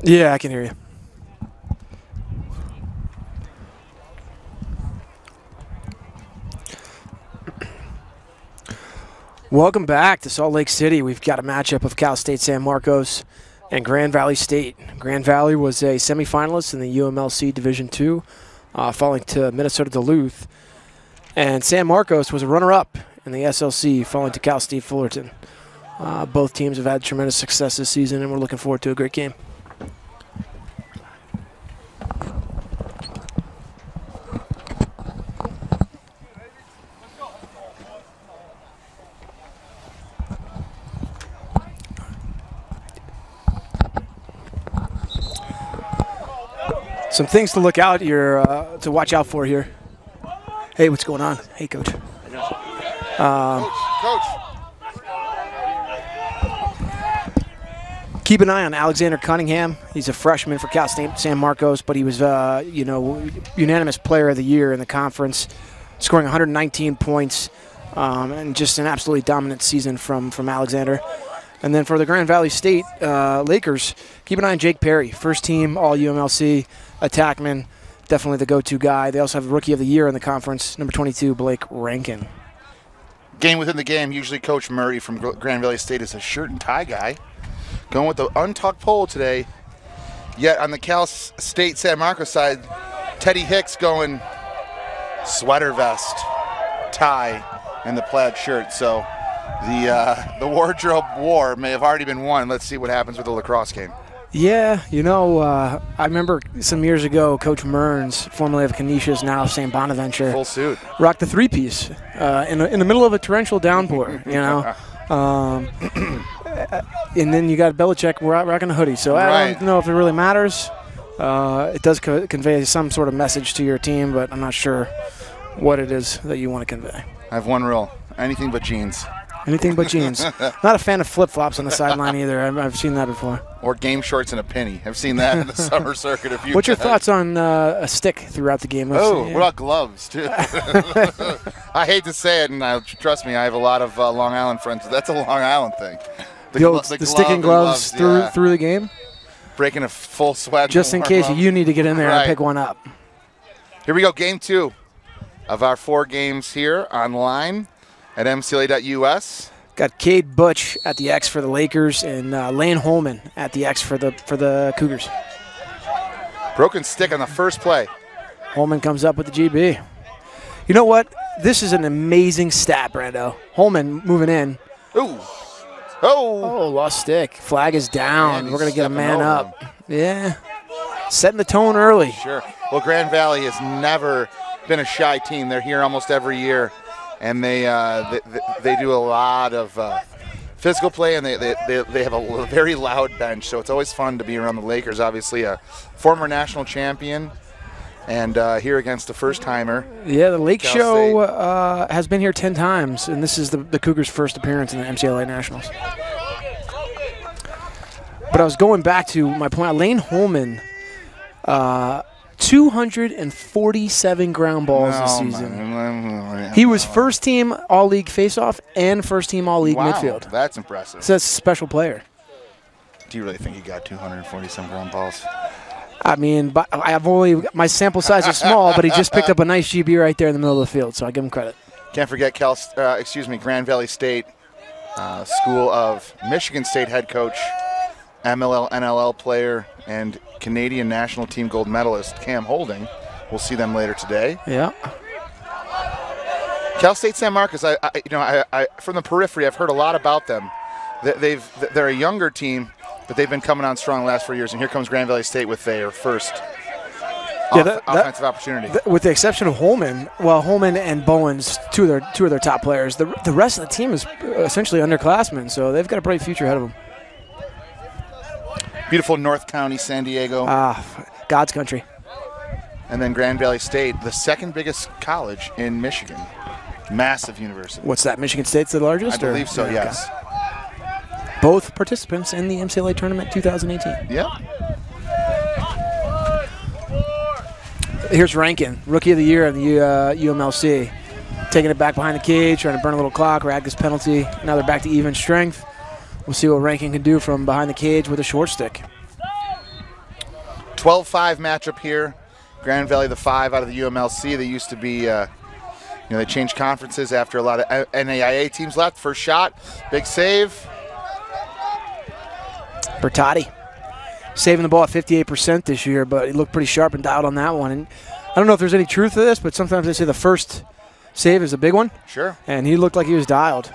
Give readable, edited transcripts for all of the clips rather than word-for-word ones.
Yeah, I can hear you. Welcome back to Salt Lake City. We've got a matchup of Cal State San Marcos and Grand Valley State. Grand Valley was a semifinalist in the UMLC Division II, falling to Minnesota Duluth. And San Marcos was a runner-up in the SLC, falling to Cal State Fullerton. Both teams have had tremendous success this season, and we're looking forward to a great game. Some things to look out here, to watch out for here. Hey, what's going on? Hey, Coach. Coach. Keep an eye on Alexander Cunningham. He's a freshman for Cal State San Marcos, but he was, unanimous player of the year in the conference, scoring 119 points, and just an absolutely dominant season from Alexander. And then for the Grand Valley State Lakers, keep an eye on Jake Perry, first team All UMLC attackman, definitely the go-to guy. They also have Rookie of the Year in the conference, number 22, Blake Rankin. Game within the game. Usually Coach Murray from Grand Valley State is a shirt and tie guy. Going with the untucked pole today. Yet on the Cal State San Marcos side, Teddy Hicks going sweater vest, tie, and the plaid shirt. So the wardrobe war may have already been won. Let's see what happens with the lacrosse game. Yeah, I remember some years ago, Coach Mearns, formerly of Canisius, now of St. Bonaventure, Full suit, rocked the three-piece in the middle of a torrential downpour, and then you got Belichick rocking a hoodie. So I don't know if it really matters. It does convey some sort of message to your team, but I'm not sure what it is that you want to convey. I have one rule: anything but jeans. Anything but jeans. Not a fan of flip-flops on the sideline either. I've seen that before. Or game shorts and a penny. I've seen that in the summer circuit a few times. What's your thoughts on a stick throughout the game? What about gloves, too? I hate to say it, and trust me, I have a lot of Long Island friends. That's a Long Island thing. The sticking gloves through the game? Breaking a full sweat. Just in case you need to get in there and pick one up. Here we go, game 2 of our 4 games here online at MCLA.us. Got Cade Butch at the X for the Lakers and Lane Holman at the X for the Cougars. Broken stick on the first play. Holman comes up with the GB. You know what? This is an amazing stat, Brando. Holman moving in. Ooh. Oh, lost stick. Flag is down. Man, we're going to get a man up. Yeah. Setting the tone early. Sure. Well, Grand Valley has never been a shy team. They're here almost every year. And they do a lot of physical play, and they have a very loud bench. So it's always fun to be around the Lakers. Obviously, a former national champion, and here against the first-timer. Yeah, the Lake Show has been here 10 times, and this is the Cougars' first appearance in the MCLA Nationals. But I was going back to my point. Lane Holman, 247 ground balls this season. He was first-team All-League faceoff and first-team All-League midfield. That's impressive. So that's a special player. Do you really think he got 247 ground balls? I mean, my sample size is small, but he just picked up a nice GB right there in the middle of the field, so I give him credit. Can't forget Grand Valley State, School of Michigan State head coach, MLL, NLL player, and Canadian national team gold medalist Cam Holding. We'll see them later today. Yeah. Cal State San Marcos. I from the periphery, I've heard a lot about them. They're a younger team, but they've been coming on strong the last 4 years. And here comes Grand Valley State with their first offensive opportunity. With the exception of Holman, Holman and Bowens, two of their top players, the rest of the team is essentially underclassmen, so they've got a bright future ahead of them. Beautiful North County, San Diego. God's country. And then Grand Valley State, the second biggest college in Michigan. Massive university. What's that, Michigan State's the largest? I believe so, yes. Both participants in the MCLA tournament 2018. Yeah. Here's Rankin, Rookie of the Year in the UMLC. Taking it back behind the cage, trying to burn a little clock, rag this penalty. Now they're back to even strength. We'll see what Rankin can do from behind the cage with a short stick. 12-5 matchup here. Grand Valley, the 5 out of the UMLC. They used to be, they changed conferences after a lot of NAIA teams left. First shot, big save. Bertotti saving the ball at 58% this year, but he looked pretty sharp and dialed on that one. And I don't know if there's any truth to this, but sometimes they say the first save is a big one. Sure. And he looked like he was dialed.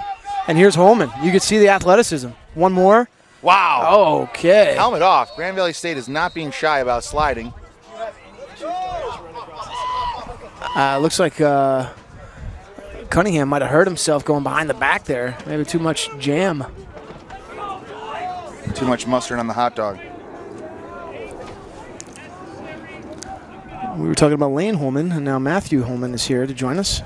And here's Holman. You could see the athleticism. One more. Wow. Okay. Helmet off. Grand Valley State is not being shy about sliding. Looks like Cunningham might have hurt himself going behind the back there. Maybe too much jam. Too much mustard on the hot dog. We were talking about Lane Holman, and now Matthew Holman is here to join us.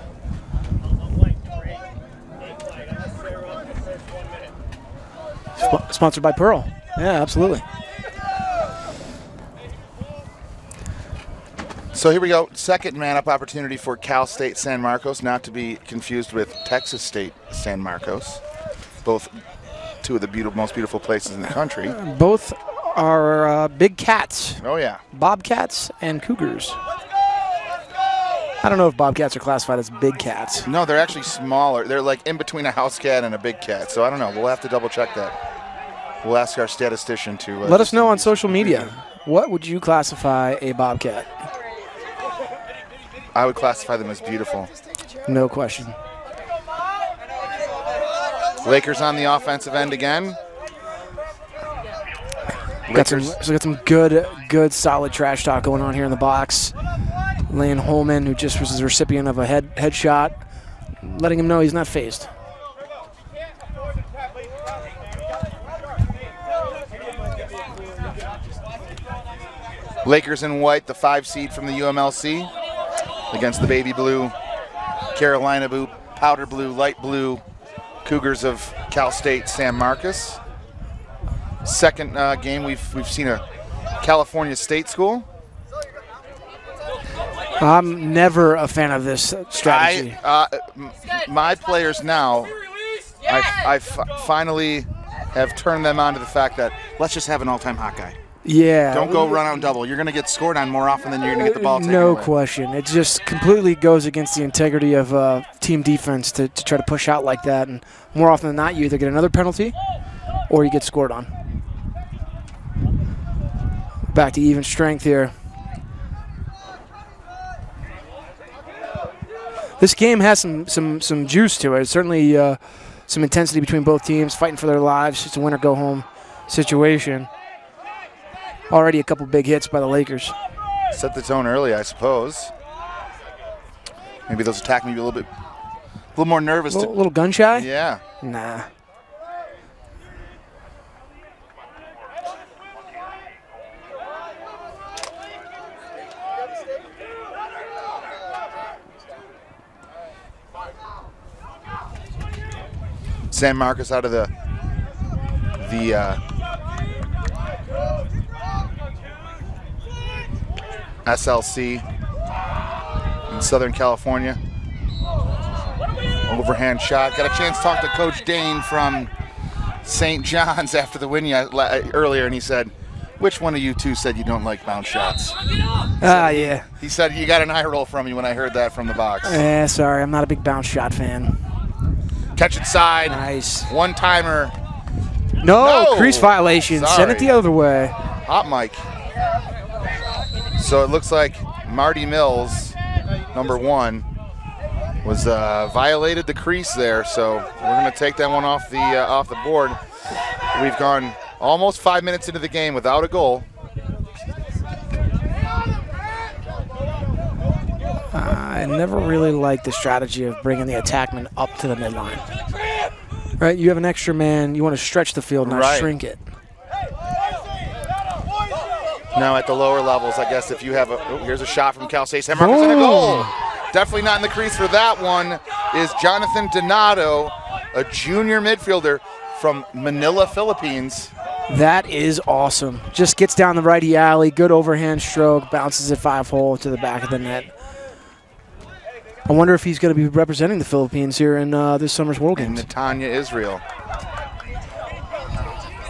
Sponsored by Pearl. Yeah, absolutely. So here we go. Second man-up opportunity for Cal State San Marcos, not to be confused with Texas State San Marcos. Both two of the most beautiful places in the country. Both are big cats. Oh, yeah. Bobcats and cougars. I don't know if bobcats are classified as big cats. No, they're actually smaller. They're like in between a house cat and a big cat. So I don't know. We'll have to double check that. We'll ask our statistician to. Let us know on social media. What would you classify a bobcat? I would classify them as beautiful. No question. Lakers on the offensive end again. Got some good, solid trash talk going on here in the box. Lane Holman, who just was the recipient of a headshot, letting him know he's not phased. Lakers in white, the 5 seed from the UMLC, against the baby blue, Carolina blue, powder blue, light blue Cougars of Cal State San Marcos. Second game we've seen a California State school. I'm never a fan of this strategy. My players now, I finally have turned them on to the fact that let's just have an all-time hot guy. Yeah. Don't go run out and double. You're going to get scored on more often than you're going to get the ball taken No away. question. It just completely goes against the integrity of team defense to try to push out like that. And more often than not, you either get another penalty or you get scored on. Back to even strength here. This game has some juice to it. Certainly some intensity between both teams, fighting for their lives. It's a win or go home situation. Already a couple big hits by the Lakers. Set the tone early, I suppose. Maybe those attack me a little more nervous. A little gun shy? Yeah. Nah. San Marcos out of the SLC in Southern California. Overhand shot. Got a chance to talk to Coach Dane from St. John's after the win earlier, and he said, which one of you two said you don't like bounce shots? Yeah. He said, you got an eye roll from me when I heard that from the box. Yeah, sorry. I'm not a big bounce shot fan. Catch inside. Nice. One-timer. No, crease violation. Sorry. Send it the other way. Hot mic. So it looks like Marty Mills, number 1, was violated the crease there. So we're going to take that one off the board. We've gone almost 5 minutes into the game without a goal. I never really liked the strategy of bringing the attackman up to the midline. Right, you have an extra man. You want to stretch the field, not shrink it. Now at the lower levels, I guess if you have here's a shot from Cal State San Marcos and a goal. Definitely not in the crease for that one is Jonathan Donato, a junior midfielder from Manila, Philippines. That is awesome. Just gets down the righty alley, good overhand stroke, bounces it 5-hole to the back of the net. I wonder if he's going to be representing the Philippines here in this summer's World Games. In Netanya, Israel.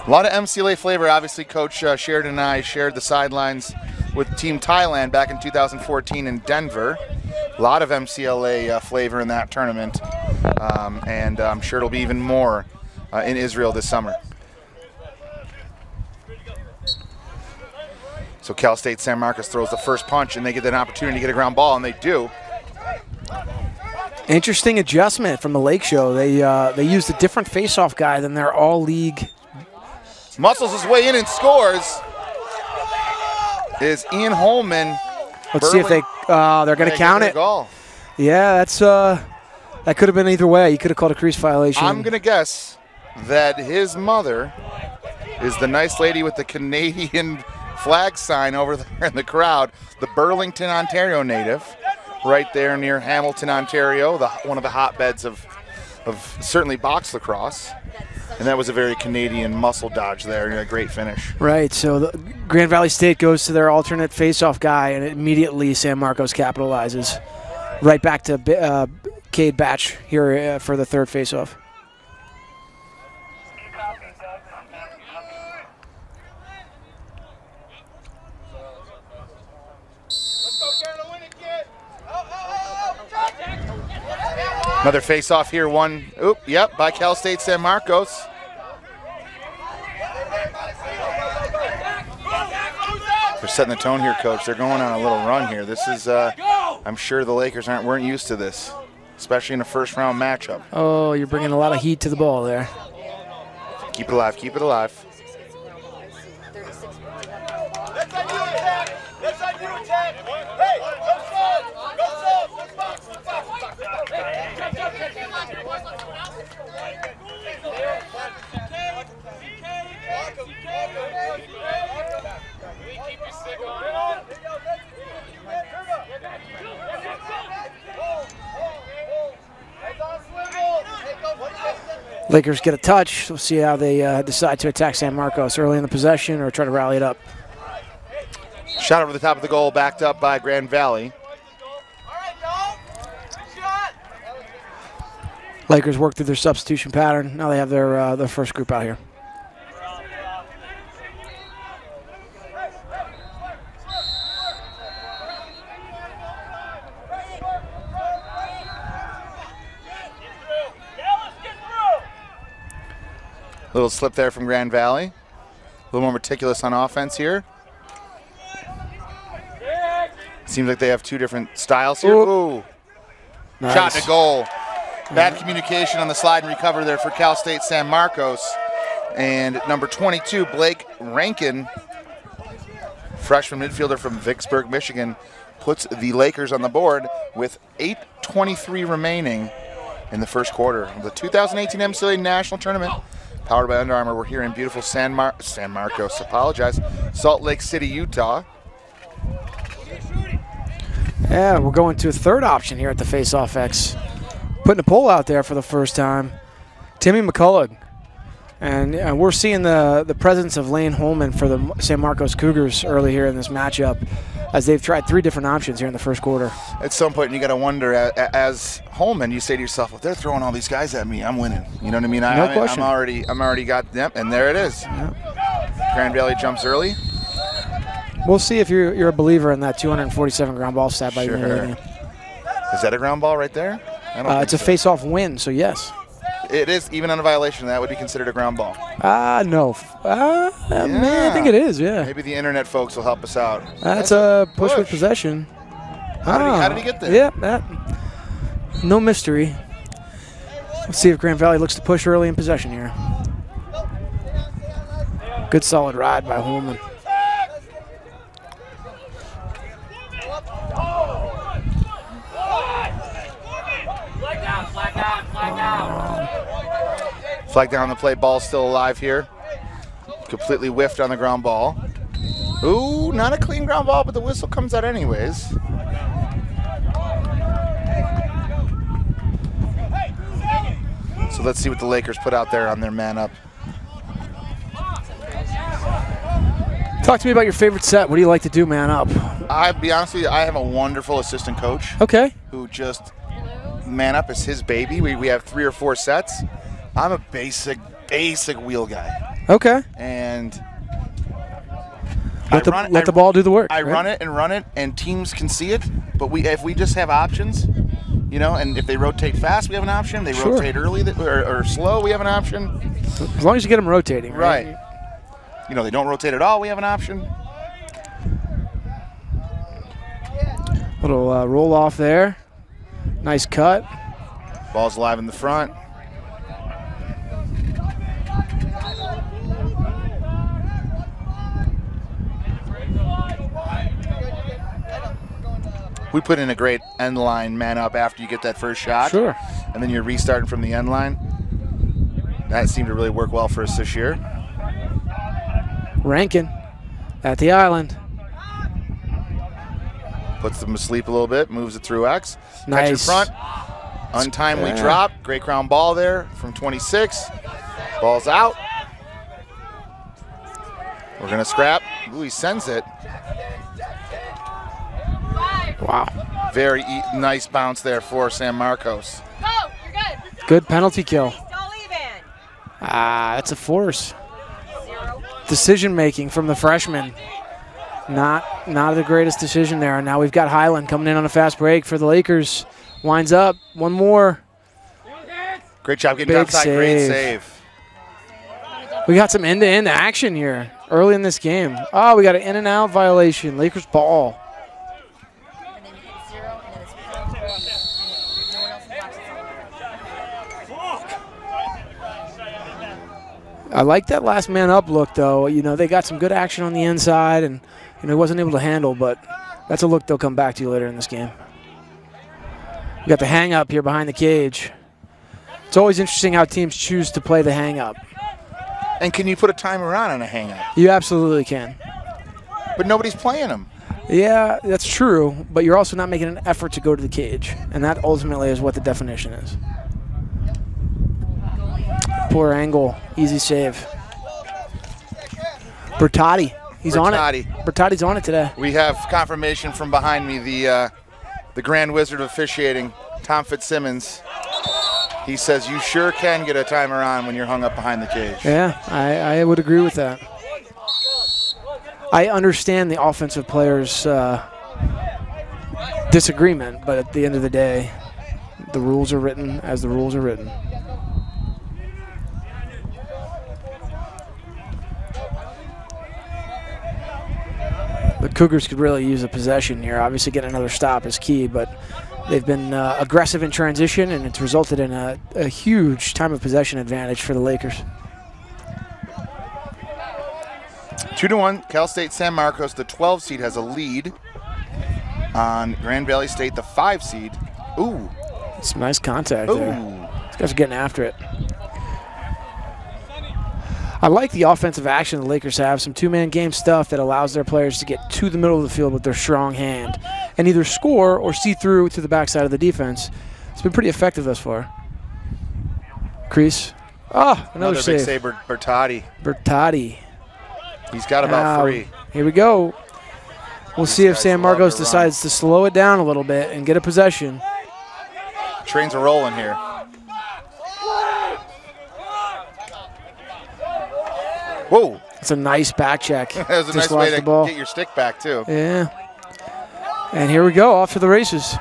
A lot of MCLA flavor. Obviously, Coach Sheridan and I shared the sidelines with Team Thailand back in 2014 in Denver. A lot of MCLA flavor in that tournament, and I'm sure it'll be even more in Israel this summer. So Cal State San Marcos throws the first punch, and they get an opportunity to get a ground ball, and they do. Interesting adjustment from the Lake Show. They used a different face-off guy than their all-league. Muscles his way in and scores. Is Ian Holman. Let's see if they're going to count it. Goal. Yeah, that's that could have been either way. You could have called a crease violation. I'm going to guess that his mother is the nice lady with the Canadian flag sign over there in the crowd, the Burlington, Ontario native, right there near Hamilton, Ontario, one of the hotbeds of certainly box lacrosse. And that was a very Canadian muscle dodge there, a great finish. Right, so the Grand Valley State goes to their alternate face-off guy, and immediately San Marcos capitalizes. Right back to Cade Batch here for the third face-off. Another face-off here, by Cal State San Marcos. They're setting the tone here, Coach. They're going on a little run here. This is, I'm sure the Lakers weren't used to this, especially in a first-round matchup. Oh, you're bringing a lot of heat to the ball there. Keep it alive, keep it alive. Lakers get a touch. We'll see how they decide to attack San Marcos early in the possession or try to rally it up. Shot over the top of the goal, backed up by Grand Valley. Lakers work through their substitution pattern. Now they have their first group out here. Little slip there from Grand Valley. A little more meticulous on offense here. Seems like they have two different styles here. Ooh. Nice. Shot to goal. Bad communication on the slide and recover there for Cal State San Marcos. And number 22, Blake Rankin, freshman midfielder from Vicksburg, Michigan, puts the Lakers on the board with 8:23 remaining in the first quarter of the 2018 MCLA National Tournament. Powered by Under Armour. We're here in beautiful San Marcos, Salt Lake City, Utah. Yeah, we're going to a third option here at the Face-Off X. Putting a poll out there for the first time. Timmy McCullough. And we're seeing the presence of Lane Holman for the San Marcos Cougars early here in this matchup, as they've tried three different options here in the first quarter. At some point, you got to wonder, as Holman, you say to yourself, if they're throwing all these guys at me, I'm winning. You know what I mean? No question. I'm already got them, and there it is. Yep. Grand Valley jumps early. We'll see if you're a believer in that 247 ground ball stat by sure. Union. Is that a ground ball right there? It's a face-off win, so yes. It is, even on a violation, that would be considered a ground ball. No. Yeah. Man, I think it is, yeah. Maybe the internet folks will help us out. That's a push with possession. How did he get there? Yeah, no mystery. Let's see if Grand Valley looks to push early in possession here. Good solid ride by Holman. Flag down on the play, ball still alive here. Completely whiffed on the ground ball. Ooh, not a clean ground ball, but the whistle comes out anyways. So let's see what the Lakers put out there on their man up. Talk to me about your favorite set. What do you like to do, man up? I'll be honest with you, I have a wonderful assistant coach. Okay. Who just, man up is his baby. We have 3 or 4 sets. I'm a basic wheel guy. Okay. And Let the ball do the work. I run it, and teams can see it. But if we just have options, and if they rotate fast, we have an option. They rotate early or slow, we have an option. As long as you get them rotating, right? They don't rotate at all, we have an option. Little roll off there. Nice cut. Ball's live in the front. We put in a great end line man up after you get that first shot. Sure. And then you're restarting from the end line. That seemed to really work well for us this year. Rankin at the island. Puts them asleep a little bit, moves it through X. Nice. Catch in front. Untimely drop. Great ground ball there from 26. Ball's out. We're going to scrap. Ooh, he sends it. Wow. Very nice bounce there for San Marcos. Go, you're good. Good penalty kill. Don't leave in. That's a force. Decision making from the freshman. Not the greatest decision there. And now we've got Highland coming in on a fast break for the Lakers. Winds up. One more. Great job getting outside. Great save. We got some end-to-end action here early in this game. Oh, we got an in-and-out violation. Lakers ball. I like that last man up look, though. They got some good action on the inside, and he wasn't able to handle, but that's a look they'll come back to later in this game. We got the hang up here behind the cage. It's always interesting how teams choose to play the hang up. And can you put a timer on a hang up? You absolutely can. But nobody's playing them. Yeah, that's true, but you're also not making an effort to go to the cage, and that ultimately is what the definition is. Poor angle, easy save. Bertotti, he's on it. Bertotti's on it today. We have confirmation from behind me, the Grand Wizard of officiating, Tom Fitzsimmons. He says you sure can get a timer on when you're hung up behind the cage. Yeah, I would agree with that. I understand the offensive players' disagreement, but at the end of the day, the rules are written as the rules are written. The Cougars could really use a possession here. Obviously, getting another stop is key, but they've been aggressive in transition, and it's resulted in a huge time of possession advantage for the Lakers. 2-1, Cal State San Marcos, the 12 seed, has a lead on Grand Valley State, the 5 seed. Ooh. Some nice contact there. These guys are getting after it. I like the offensive action the Lakers have, some two-man game stuff that allows their players to get to the middle of the field with their strong hand and either score or see through to the backside of the defense. It's been pretty effective thus far. Crease. Oh, another save. Big save, Bertotti. Bertotti. He's got about 3. Here we go. We'll see if San Marcos decides to slow it down a little bit and get a possession. Trains are rolling here. Whoa. It's a nice back check. That was a nice way to get your stick back, too. Yeah. And here we go, off to the races.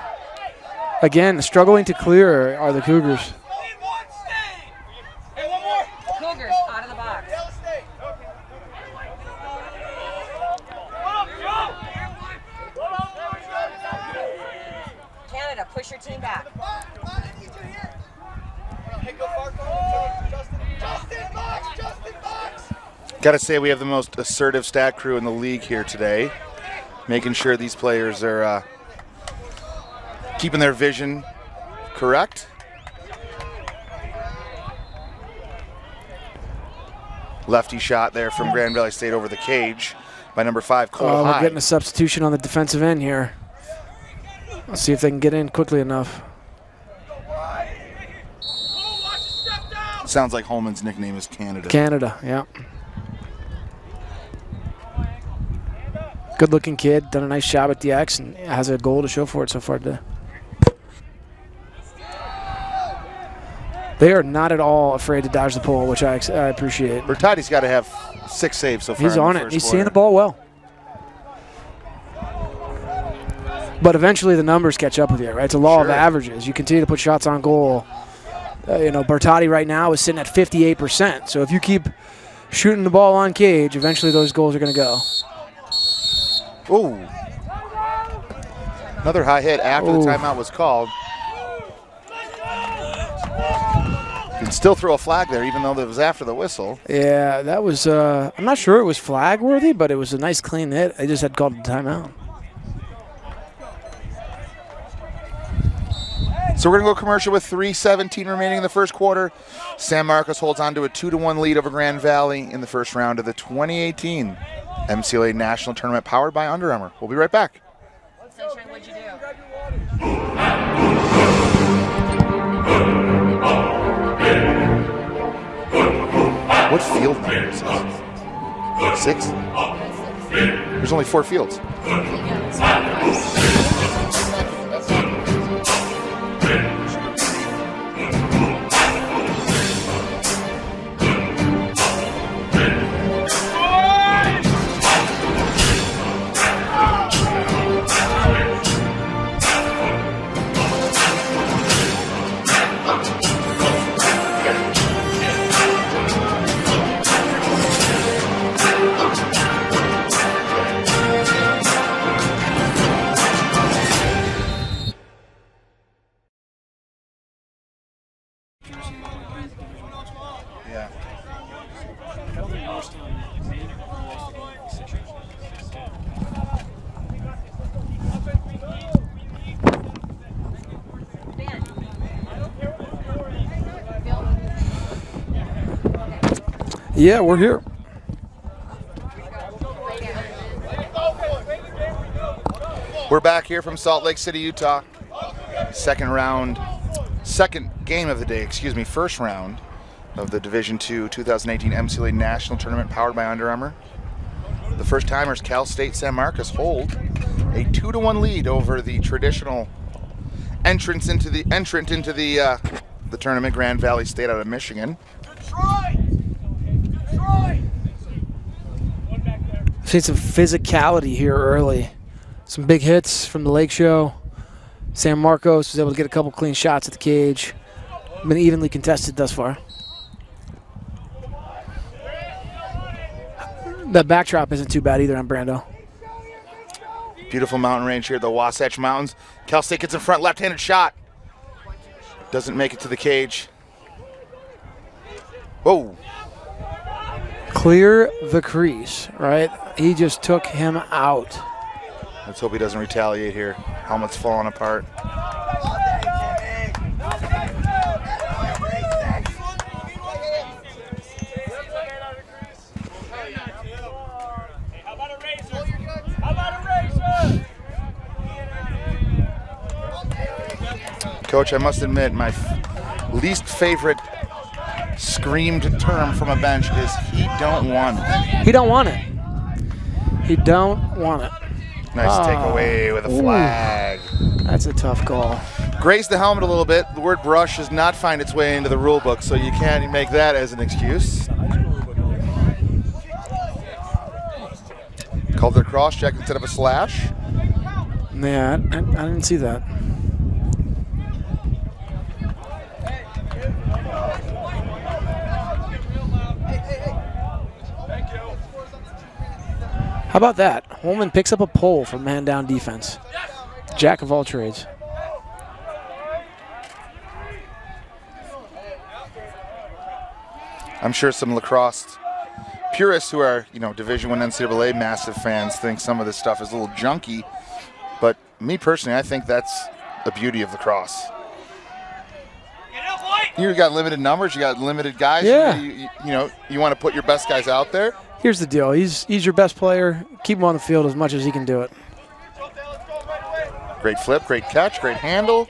Again, struggling to clear are the Cougars. Cougars out of the box. Canada, push your team back. Got to say, we have the most assertive stat crew in the league here today, making sure these players are keeping their vision correct. Lefty shot there from Grand Valley State over the cage by number 5, Cole High. We're getting a substitution on the defensive end here. Let's see if they can get in quickly enough. Sounds like Holman's nickname is Canada. Canada, yeah. Good-looking kid, done a nice job at the X, and has a goal to show for it so far today. They are not at all afraid to dodge the pole, which I appreciate. Bertotti's got to have 6 saves so far. He's on it. He's seeing the ball well. But eventually the numbers catch up with you, right? It's a law of Sure. averages. You continue to put shots on goal. Bertotti right now is sitting at 58%. So if you keep shooting the ball on cage, eventually those goals are going to go. Ooh. Another high hit after the Ooh. timeout was called. You can still throw a flag there, even though that was after the whistle. Yeah, that was, I'm not sure it was flag worthy, but it was a nice clean hit. They just had called the timeout. So we're going to go commercial with 3:17 remaining in the first quarter. San Marcos holds on to a 2-1 lead over Grand Valley in the first round of the 2018 MCLA National Tournament powered by Under Armour. We'll be right back. Sunshine, what'd you do? What field number is this? 6? There's only 4 fields. Yeah. Yeah, we're here. We're back here from Salt Lake City, Utah. Second game of the day, first round of the Division II 2018 MCLA National Tournament powered by Under Armour. The first timers, Cal State San Marcos, hold a 2-1 lead over the traditional entrant into the tournament, Grand Valley State out of Michigan. Seen some physicality here early. Some big hits from the Lake Show. San Marcos was able to get a couple clean shots at the cage. Been evenly contested thus far. That backdrop isn't too bad either on Brando. Beautiful mountain range here, the Wasatch Mountains. Cal State gets in front, left-handed shot. Doesn't make it to the cage. Whoa. Clear the crease, right? He just took him out. Let's hope he doesn't retaliate here. Helmet's falling apart. Coach, I must admit, my least favorite screamed term from a bench is "he don't want it." He don't want it. He don't want it. Nice takeaway with a flag. That's a tough call. Grazed the helmet a little bit. The word brush does not find its way into the rule book, so you can't make that as an excuse. Called it a cross check instead of a slash. Yeah, I didn't see that. How about that? Holman picks up a pole for man-down defense. Jack of all trades. I'm sure some lacrosse purists who are, Division I NCAA massive fans think some of this stuff is a little junky. But me personally, I think that's the beauty of lacrosse. You got limited numbers. You got limited guys. Yeah. You want to put your best guys out there. Here's the deal. He's your best player. Keep him on the field as much as he can do it. Great flip, great catch, great handle.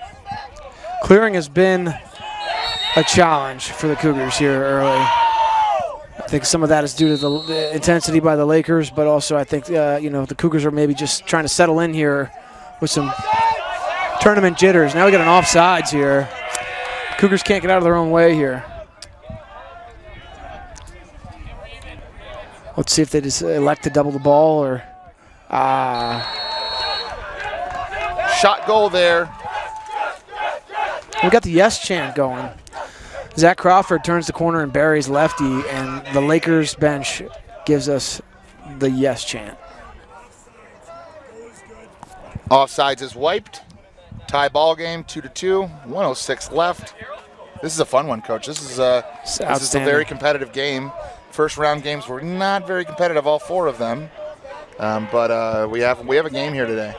Clearing has been a challenge for the Cougars here early. I think some of that is due to the intensity by the Lakers, but also I think the Cougars are maybe just trying to settle in here with some tournament jitters. Now we got an offsides here. Cougars can't get out of their own way here. Let's see if they just elect to double the ball or. shot goal there. We got the yes chant going. Zach Crawford turns the corner and buries lefty, and the Lakers bench gives us the yes chant. Offsides is wiped. Tie ball game, 2-2. 1:06 left. This is a fun one, Coach. This is a very competitive game. First round games were not very competitive, all 4 of them. But we have a game here today.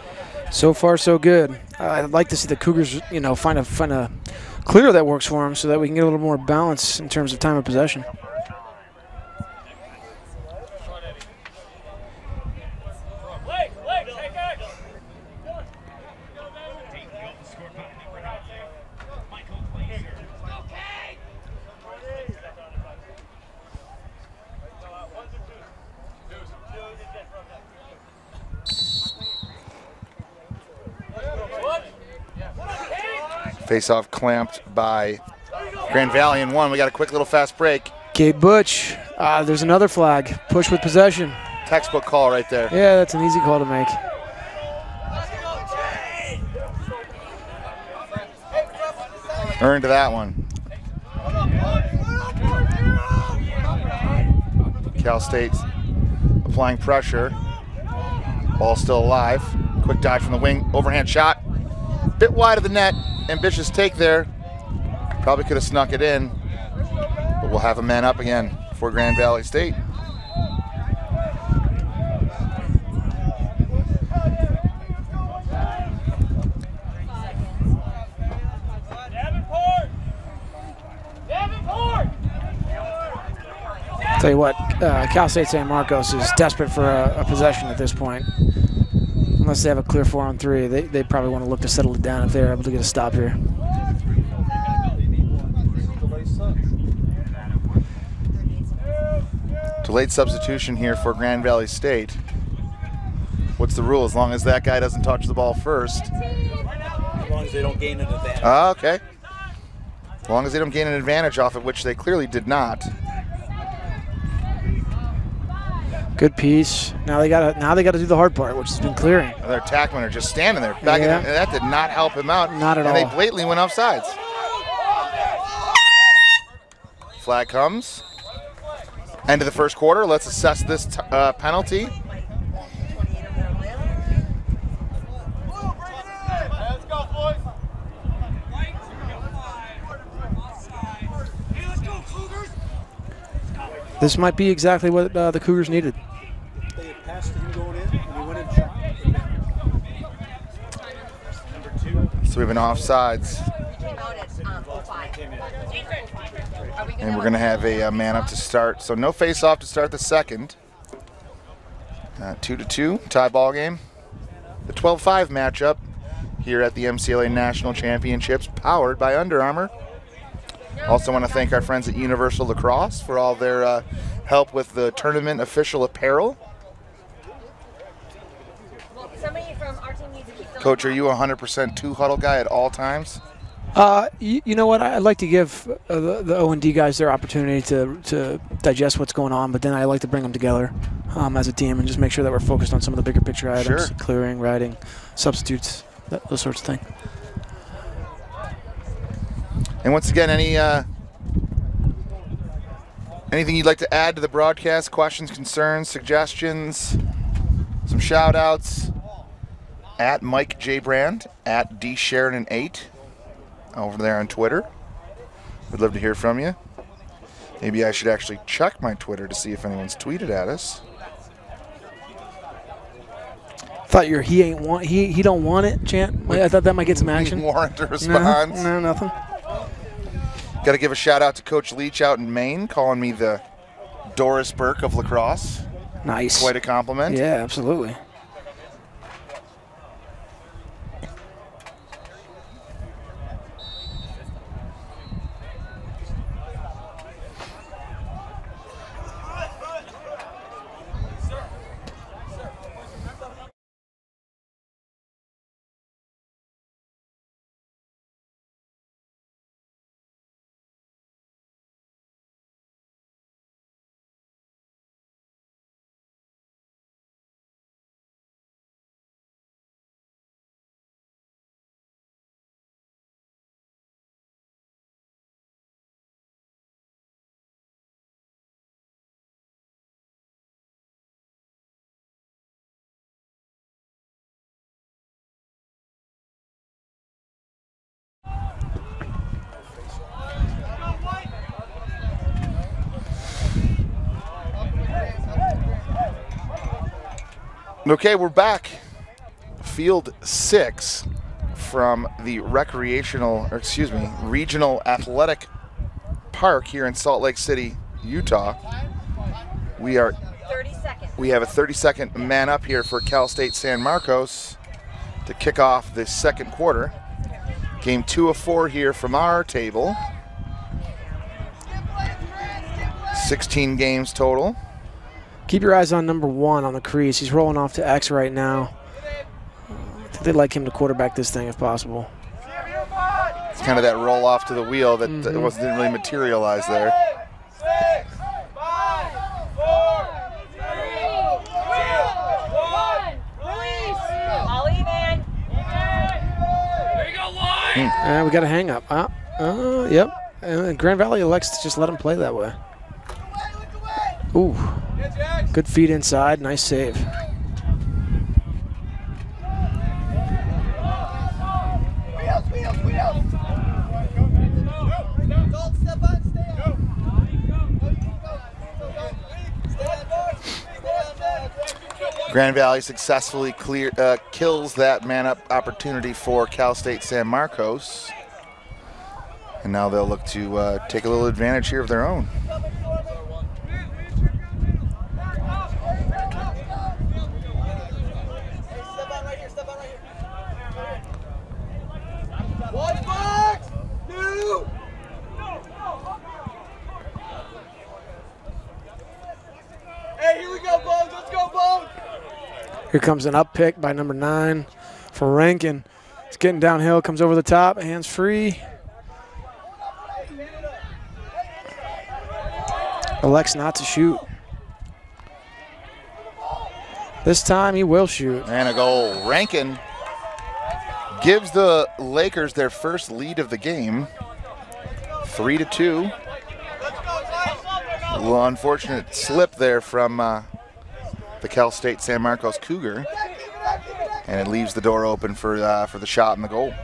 So far, so good. I'd like to see the Cougars, find a clear that works for them, so that we can get a little more balance in terms of time of possession. Face-off clamped by Grand Valley in 1. We got a quick little fast break. Kate Butch, there's another flag. Push with possession. Textbook call right there. Yeah, that's an easy call to make. Earned that one. Cal State's applying pressure. Ball still alive. Quick dodge from the wing. Overhand shot. Bit wide of the net. Ambitious take there. Probably could have snuck it in. But we'll have a man up again for Grand Valley State. Tell you what, Cal State San Marcos is desperate for a possession at this point. Unless they have a clear 4-on-3, they probably want to look to settle it down if they're able to get a stop here. Delayed substitution here for Grand Valley State. What's the rule? As long as that guy doesn't touch the ball first. As long as they don't gain an advantage. Oh, okay. As long as they don't gain an advantage off it, which they clearly did not. Good piece. Now they got to do the hard part, which has been clearing. Their attackmen are just standing there, backing him, and that did not help him out. Not at all. And they blatantly went offsides. Flag comes. End of the first quarter. Let's assess this penalty. This might be exactly what the Cougars needed. They had passed him going in, and he went in shot. Number 2. So we have an offsides. And we're going to have a man up to start. So no face-off to start the second. 2-2, tie ball game. The 12-5 matchup here at the MCLA National Championships, powered by Under Armour. Also want to thank our friends at Universal Lacrosse for all their help with the tournament official apparel. Somebody from our team needs to keep the Coach, are you 100% two-huddle guy at all times? You know what? I'd like to give the O&D guys their opportunity to digest what's going on, but then I like to bring them together as a team and just make sure that we're focused on some of the bigger picture items, Sure. Clearing, riding, substitutes, those sorts of things. And once again, anything you'd like to add to the broadcast? Questions, concerns, suggestions, some shout-outs? At Mike J. Brand, at D. Sheridan 8 over there on Twitter. Would love to hear from you. Maybe I should actually check my Twitter to see if anyone's tweeted at us. Thought your he don't want it chant. I thought that might get some action. Warrant a response. No, nothing. Got to give a shout out to Coach Leach out in Maine, calling me the Doris Burke of lacrosse. Nice. Quite a compliment. Yeah, absolutely. Okay, we're back. Field 6 from the Regional Athletic Park here in Salt Lake City, Utah. We have a 30-second man up here for Cal State San Marcos to kick off the second quarter. Game 2 of 4 here from our table. 16 games total. Keep your eyes on number 1 on the crease. He's rolling off to X right now. I think they'd like him to quarterback this thing if possible. It's kind of that roll off to the wheel that didn't really materialize there. 6, 5, 4, 3, 2, 1. Release. Ollie, man. There you go, line. We got a hang up. Yep. Grand Valley elects to just let him play that way. Ooh. Good feed inside. Nice save. Grand Valley successfully kills that man-up opportunity for Cal State San Marcos. And now they'll look to take a little advantage here of their own. Here comes an up pick by number 9 for Rankin. It's getting downhill, comes over the top, hands free. Elects not to shoot. This time he will shoot. And a goal. Rankin gives the Lakers their first lead of the game. 3-2. A little unfortunate slip there from the Cal State San Marcos Cougar, and it leaves the door open for the shot and the goal.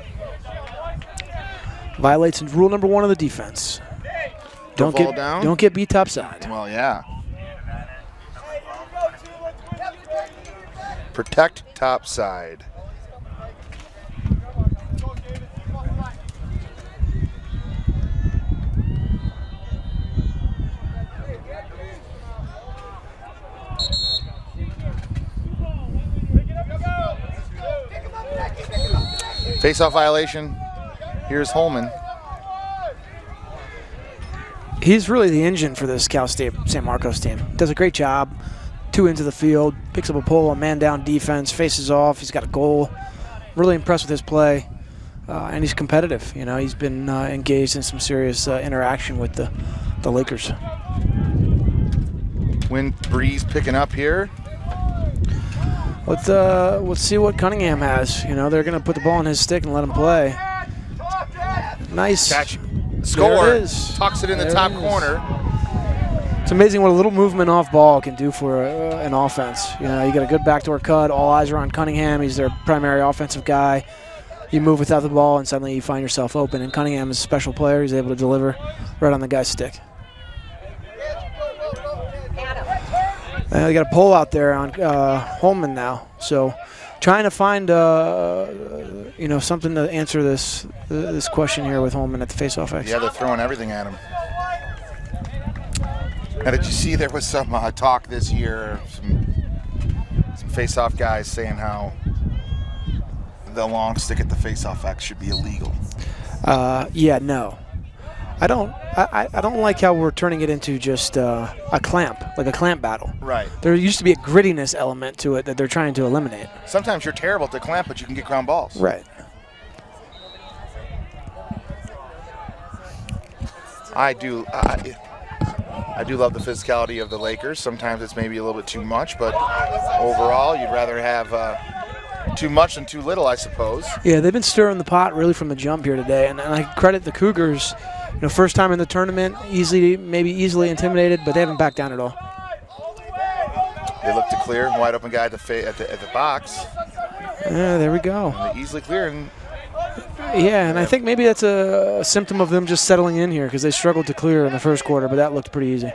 Violates rule number 1 of the defense. Don't get beat topside. Well, yeah. Protect topside. Face-off violation. Here's Holman. He's really the engine for this Cal State San Marcos team. Does a great job. 2 into the field, picks up a pull on man-down defense, faces off. He's got a goal. Really impressed with his play, and he's competitive. You know, he's been engaged in some serious interaction with the Lakers. Wind breeze picking up here. Let's see what Cunningham has. You know, they're going to put the ball in his stick and let him play. Nice catch. Score. There it is. Tucks it in the top corner. It's amazing what a little movement off ball can do for an offense. You know, you get a good backdoor cut. All eyes are on Cunningham. He's their primary offensive guy. You move without the ball, and suddenly you find yourself open. And Cunningham is a special player. He's able to deliver right on the guy's stick. They got a pole out there on Holman now. So trying to find you know, something to answer this question here with Holman at the face-off X. Yeah, they're throwing everything at him. Now, did you see there was some talk this year, some face-off guys saying how the long stick at the face-off X should be illegal? Yeah, no. I don't like how we're turning it into just a clamp, like a clamp battle. Right. There used to be a grittiness element to it that they're trying to eliminate. Sometimes you're terrible at the clamp, but you can get ground balls. Right. I do love the physicality of the Lakers. Sometimes it's maybe a little bit too much, but overall, you'd rather have too much than too little, I suppose. Yeah, they've been stirring the pot really from the jump here today, and I credit the Cougars. You know, first time in the tournament, maybe easily intimidated, but they haven't backed down at all. They look to clear, wide open guy at the box. Yeah, there we go. And they easily clear. Yeah, and I think maybe that's a symptom of them just settling in here because they struggled to clear in the first quarter, but that looked pretty easy.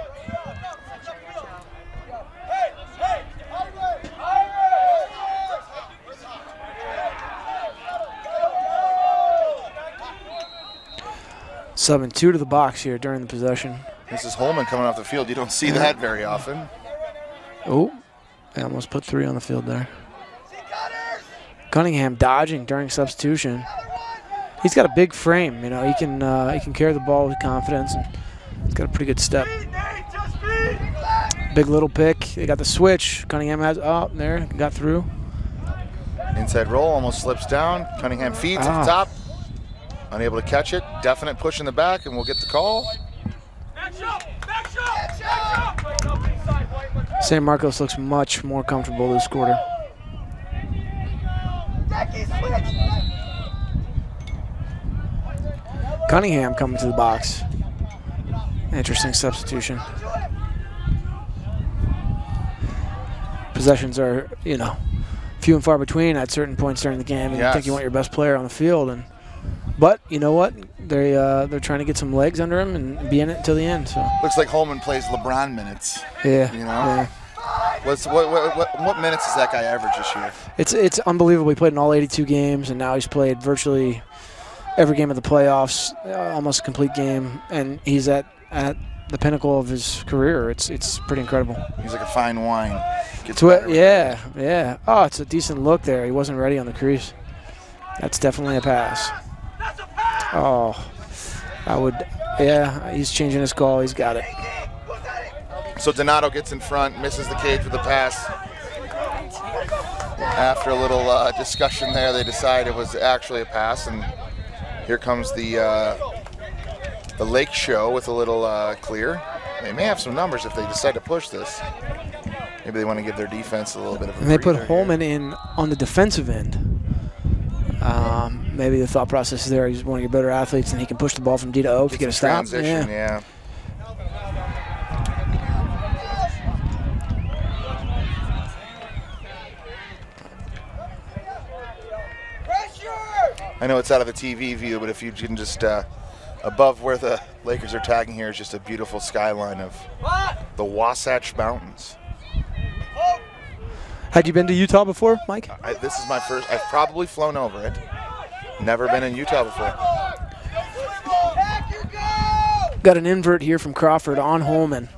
Subbing 2 to the box here during the possession. This is Holman coming off the field. You don't see that very often. Oh, I almost put 3 on the field there. Cunningham dodging during substitution. He's got a big frame. You know, he can carry the ball with confidence, and he's got a pretty good step. Big little pick. They got the switch. Cunningham has there, got through. Inside roll, almost slips down. Cunningham feeds at the top. Unable to catch it. Definite push in the back, and we'll get the call. San Marcos looks much more comfortable this quarter. Cunningham coming to the box. Interesting substitution. Possessions are, you know, few and far between at certain points during the game, and you think you want your best player on the field, but you know what? They're trying to get some legs under him and be in it until the end. So looks like Holman plays LeBron minutes. Yeah, you know. Yeah. What minutes has that guy averaged this year? It's unbelievable. He played in all 82 games, and now he's played virtually every game of the playoffs, almost a complete game, and he's at the pinnacle of his career. It's pretty incredible. He's like a fine wine. Yeah. Oh, it's a decent look there. He wasn't ready on the crease. That's definitely a pass. Oh, he's changing his call. He's got it. So Nat'l gets in front, misses the cage with the pass. After a little discussion there, they decide it was actually a pass, and here comes the Lake Show with a little clear. They may have some numbers if they decide to push this. Maybe they want to give their defense a little bit of a And they put breather Holman here. in on the defensive end. Maybe the thought process is there. He's one of your better athletes, and he can push the ball from D to O to get a stop. Transition, yeah. I know it's out of the TV view, but if you can just above where the Lakers are tagging here is just a beautiful skyline of the Wasatch Mountains. Had you been to Utah before, Mike? This is my first. I've probably flown over it. Never been in Utah before. Got an invert here from Crawford on Holman.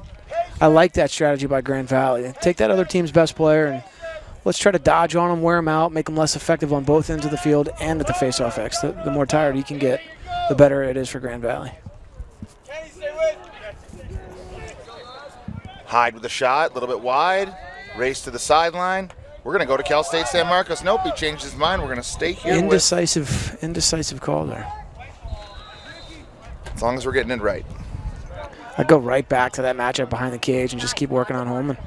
I like that strategy by Grand Valley. Take that other team's best player and let's try to dodge on him, wear him out, make him less effective on both ends of the field and at the face-off X. The more tired he can get, the better it is for Grand Valley. Hyde with a shot, a little bit wide. Race to the sideline. We're going to go to Cal State San Marcos. Nope, he changed his mind. We're going to stay here. Indecisive call there. As long as we're getting it right. I'd go right back to that matchup behind the cage and just keep working on Holman.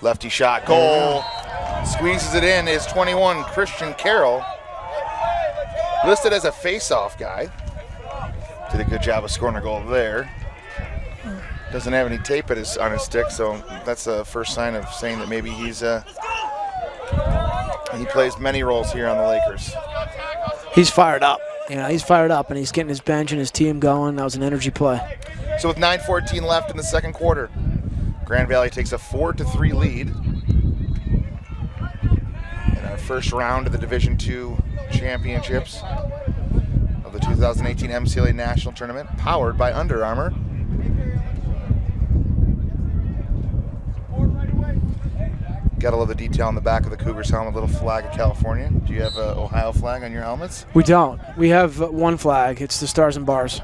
Lefty shot, goal. Squeezes it in is 21, Christian Carroll. Listed as a face-off guy. Did a good job of scoring a goal there. Doesn't have any tape on his stick, so that's the first sign of saying that maybe he plays many roles here on the Lakers. He's fired up. He's fired up, and he's getting his bench and his team going. That was an energy play. So with 9:14 left in the second quarter, Grand Valley takes a 4-3 lead in our first round of the Division II championships of the 2018 MCLA National Tournament, powered by Under Armour. Gotta love the detail on the back of the Cougars helmet, little flag of California. Do you have an Ohio flag on your helmets? We don't. We have one flag. It's the Stars and Bars.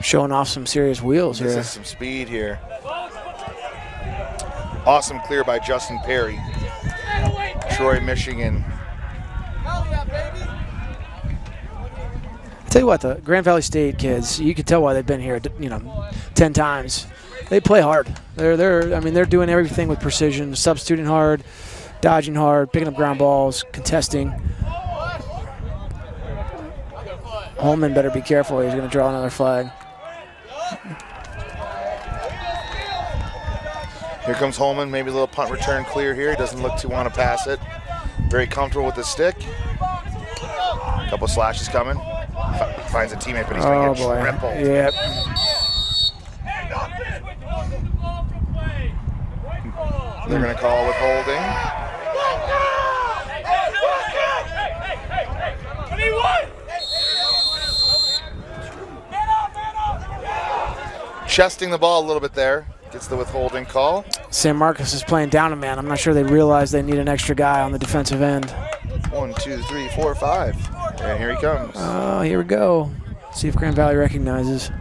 Showing off some serious wheels here. This is some speed here. Awesome clear by Justin Perry. Troy, Michigan. I'll tell you what, the Grand Valley State kids, you can tell why they've been here, 10 times. They play hard. They're doing everything with precision, substituting hard, dodging hard, picking up ground balls, contesting. Holman better be careful. He's going to draw another flag. Here comes Holman, maybe a little punt return clear here. He doesn't look to want to pass it. Very comfortable with the stick. Couple slashes coming. Finds a teammate, but he's going to get triple. Yep. They're going to call withholding. Chesting the ball a little bit there. Gets the withholding call. San Marcos is playing down a man. I'm not sure they realize they need an extra guy on the defensive end. 1, 2, 3, 4, 5. And here he comes. Oh, here we go. See if Grand Valley recognizes.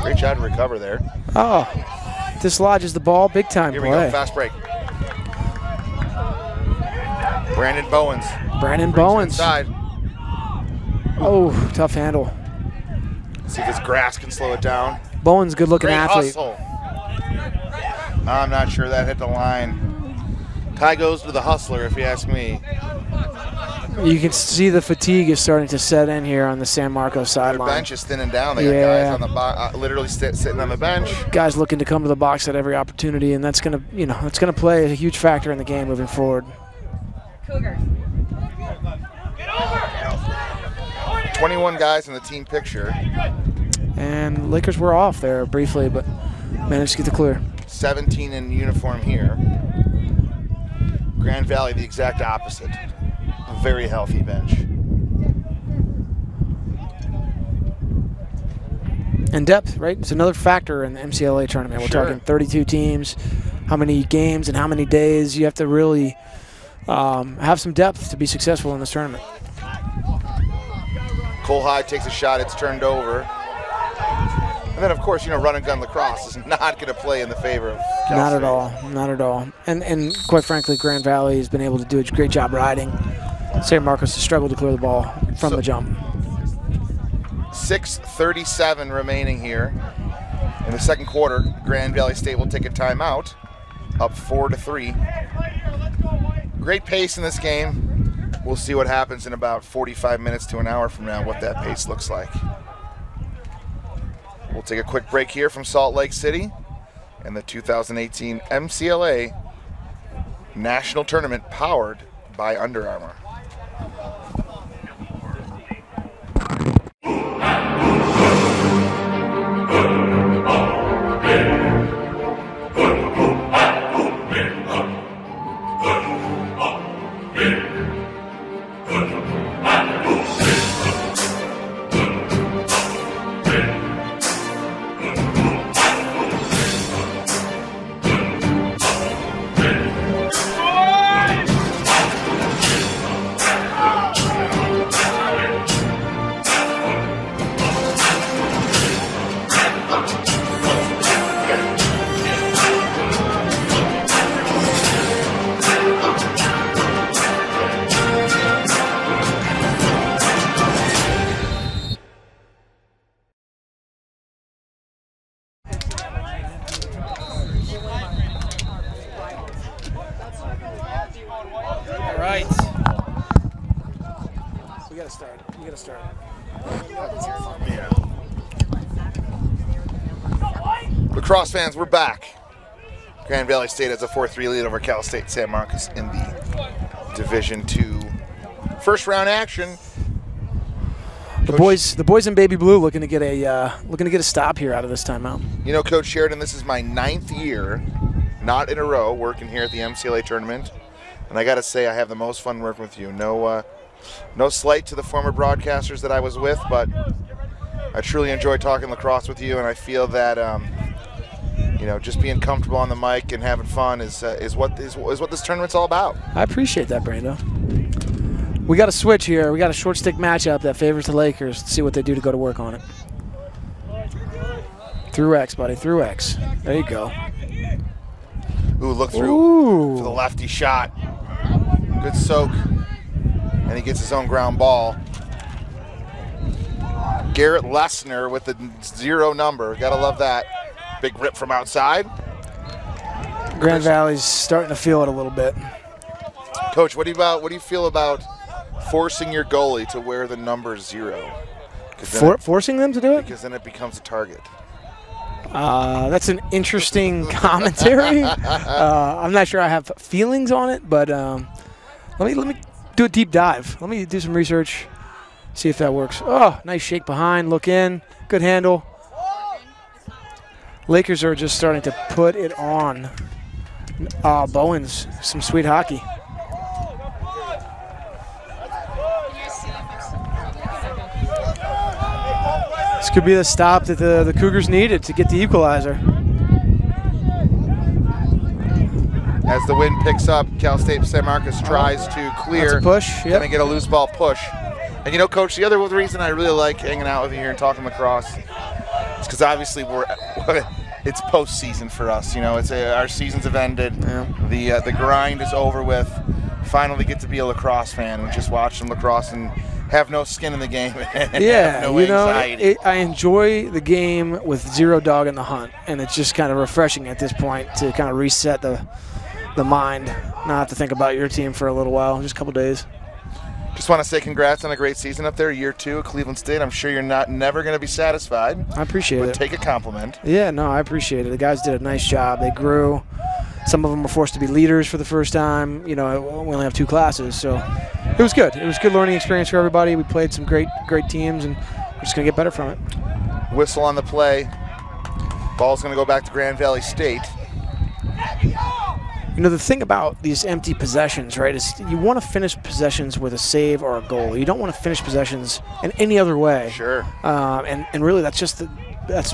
Great job to recover there. Oh, dislodges the ball. Big time Here play. we go. Fast break. Brandon Bowens. Brandon Bowens. Inside. Oh, tough handle. See if this grass can slow it down. Bowens, good-looking Great athlete. hustle. I'm not sure that hit the line. Tie goes to the hustler, if you ask me. You can see the fatigue is starting to set in here on the San Marcos The sideline. bench is thinning down. They got guys on the literally sitting on the bench. Guys looking to come to the box at every opportunity, and that's gonna, it's gonna play a huge factor in the game moving forward. Cougars. 21 guys in the team picture. And Lakers were off there briefly, but managed to get the clear. 17 in uniform here. Grand Valley, the exact opposite. A very healthy bench. And depth, right? It's another factor in the MCLA tournament. We're talking 32 teams, how many games and how many days. You have to really have some depth to be successful in this tournament. Cole Hyde takes a shot. It's turned over. And then, of course, run and gun lacrosse is not going to play in the favor of Cal Not State. at all. Not at all. And quite frankly, Grand Valley has been able to do a great job riding. San Marcos has struggled to clear the ball from the jump. 6:37 remaining here in the second quarter. Grand Valley State will take a timeout, up 4-3. Great pace in this game. We'll see what happens in about 45 minutes to an hour from now, what that pace looks like. We'll take a quick break here from Salt Lake City and the 2018 MCLA National Tournament powered by Under Armour. Lacrosse fans, we're back. Grand Valley State has a 4-3 lead over Cal State San Marcos in the Division II first round action. The boys in baby blue looking to get a stop here out of this timeout. Coach Sheridan, this is my 9th year, not in a row, working here at the MCLA tournament, and I got to say I have the most fun working with you. No slight to the former broadcasters that I was with, but I truly enjoy talking lacrosse with you, and I feel that just being comfortable on the mic and having fun is what this tournament's all about. I appreciate that, Brando. We got a switch here. We got a short stick matchup that favors the Lakers. Let's see what they do to go to work on it. Through X, buddy. Through X. There you go. Ooh, look through for the lefty shot. Good soak. And he gets his own ground ball. Garrett Lessner with the 0 number. Gotta love that. Big rip from outside. Grand Valley's starting to feel it a little bit. Coach, what do you feel about forcing your goalie to wear the number 0? Forcing them to do it? Because then it becomes a target. That's an interesting commentary. I'm not sure I have feelings on it, but Let me do a deep dive. Let me do some research, see if that works. Oh, nice shake behind, look in, good handle. Lakers are just starting to put it on. Bowens, some sweet hockey. This could be the stop that the Cougars needed to get the equalizer. As the wind picks up, Cal State San Marcos tries to clear. That's a push. Yep. Gonna get a loose ball push. And you know, Coach, the other reason I really like hanging out with you here and talking lacrosse is because obviously it's postseason for us. You know, our seasons have ended. Yeah. The grind is over with. Finally get to be a lacrosse fan and just watch some lacrosse and have no skin in the game. And yeah, no anxiety. I enjoy the game with zero dog in the hunt, and it's just kind of refreshing at this point to kind of reset the mind, not have to think about your team for a little while, just a couple days. Just want to say congrats on a great season up there, year 2 at Cleveland State. I'm sure you're never going to be satisfied. I appreciate it. Take a compliment. Yeah, no, I appreciate it. The guys did a nice job. They grew. Some of them were forced to be leaders for the first time. You know, we only have 2 classes, so it was good. It was a good learning experience for everybody. We played some great teams, and we're just going to get better from it. Whistle on the play. Ball's going to go back to Grand Valley State. You know, the thing about these empty possessions, right, is you want to finish possessions with a save or a goal. You don't want to finish possessions in any other way. Sure. And really, that's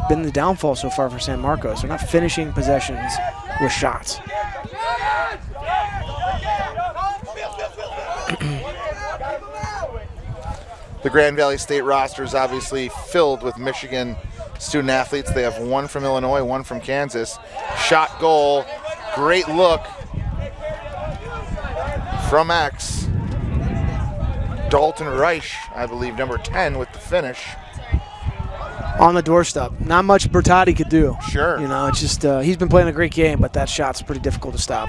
been the downfall so far for San Marcos. They're not finishing possessions with shots. The Grand Valley State roster is obviously filled with Michigan student athletes. They have 1 from Illinois, 1 from Kansas. Shot, goal. Great look from X. Dalton Reich, I believe, number 10 with the finish. On the doorstep. Not much Bertotti could do. Sure. You know, it's just he's been playing a great game, but that shot's pretty difficult to stop.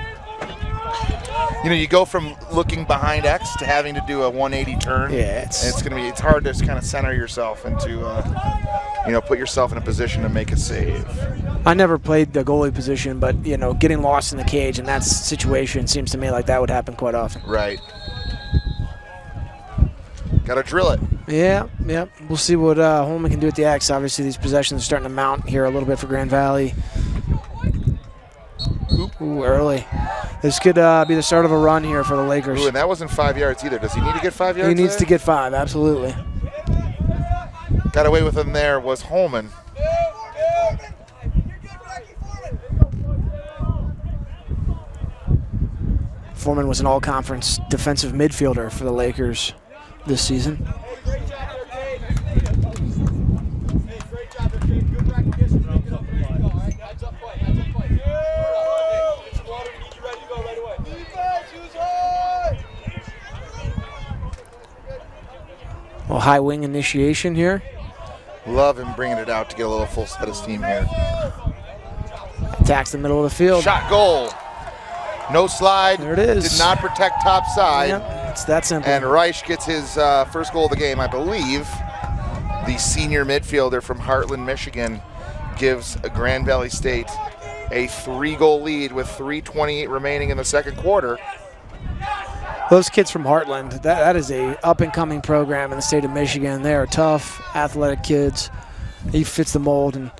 You know, you go from looking behind X to having to do a 180 turn. Yeah, it's hard to kind of center yourself into, put yourself in a position to make a save. I never played the goalie position, but, you know, getting lost in the cage in that situation seems to me like that would happen quite often. Right. Got to drill it. Yeah. We'll see what Holman can do at the X. Obviously, these possessions are starting to mount here a little bit for Grand Valley. Ooh, early. This could be the start of a run here for the Lakers. Ooh, and that wasn't 5 yards either. Does he need to get 5 yards? He needs to get 5, absolutely. Got away with him there was Holman. Foreman was an all-conference defensive midfielder for the Lakers this season. Well, high wing initiation here. Love him bringing it out to get a little full set of steam here. Attacks the middle of the field. Shot, goal. No slide. There it is. Did not protect top side. Yep, it's that simple. And Reich gets his first goal of the game, I believe. The senior midfielder from Heartland, Michigan, gives Grand Valley State a 3-goal lead with 3:28 remaining in the second quarter. Those kids from Heartland, that is a up-and-coming program in the state of Michigan. They are tough, athletic kids. He fits the mold, and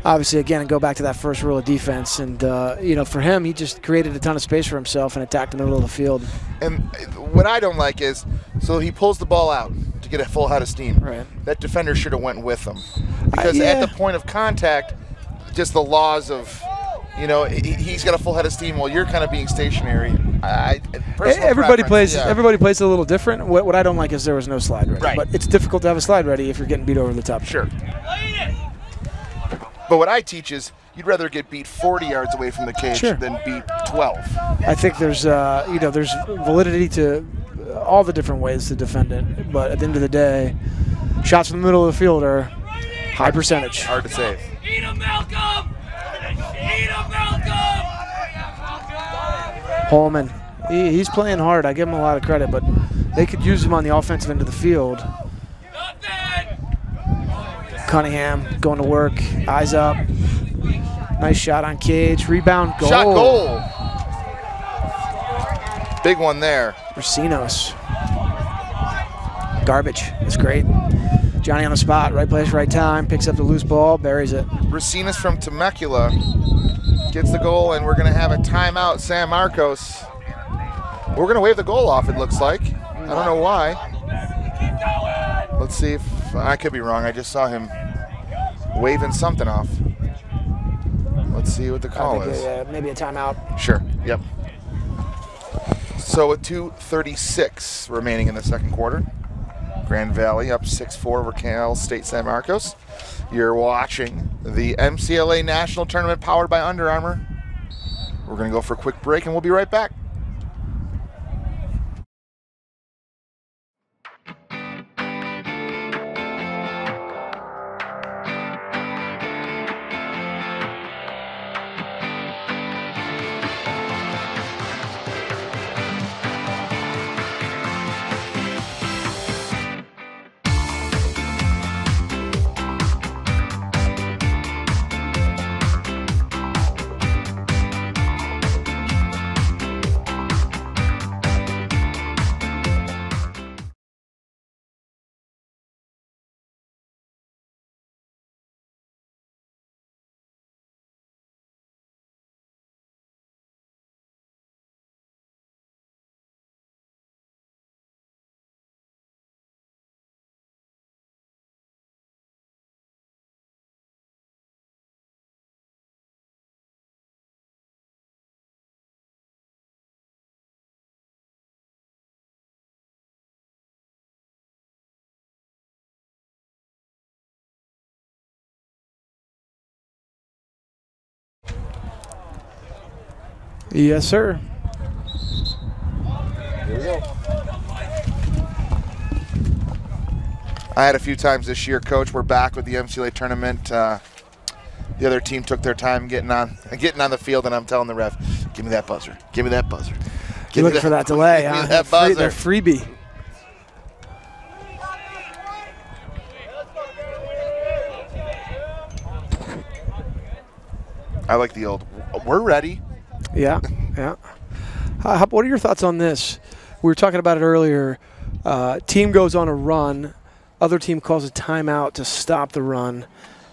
obviously, again, go back to that first rule of defense. And, for him, he just created a ton of space for himself and attacked the middle of the field. And what I don't like is, so he pulls the ball out to get a full head of steam. Right. That defender should have went with him. Because at the point of contact, just the laws of, he's got a full head of steam while you're kind of being stationary. Everybody plays a little different. What I don't like is there was no slide ready. Right. But it's difficult to have a slide ready if you're getting beat over the top. Sure. But what I teach is you'd rather get beat 40 yards away from the cage than beat 12. I think there's there's validity to all the different ways to defend it. But at the end of the day, shots from the middle of the field are high percentage. Hard to save. Eat 'em, Malcolm! Eat 'em, Malcolm! Holman, he's playing hard. I give him a lot of credit, but they could use him on the offensive end of the field. Cunningham going to work, eyes up. Nice shot on cage, rebound, goal. Shot, goal. Big one there. Racinos. Garbage. That's great. Johnny on the spot, right place, right time, picks up the loose ball, buries it. Racinas from Temecula gets the goal, and we're going to have a timeout. San Marcos. We're going to wave the goal off, it looks like. I don't know why. Let's see if I could be wrong. I just saw him waving something off. Let's see what the call is. Maybe a timeout. Sure. Yep. So with 2:36 remaining in the second quarter, Grand Valley up 6-4 over Cal State San Marcos. You're watching the MCLA National Tournament powered by Under Armour. We're going to go for a quick break, and we'll be right back. Yes, sir. Here we go. I had a few times this year, Coach. We're back with the MCLA tournament. The other team took their time getting on the field, and I'm telling the ref, "Give me that buzzer. Give me that buzzer." You're looking for that delay, Give me huh? that buzzer. They're freebie. I like the old. We're ready. Yeah, yeah. What are your thoughts on this? We were talking about it earlier. Team goes on a run. Other team calls a timeout to stop the run.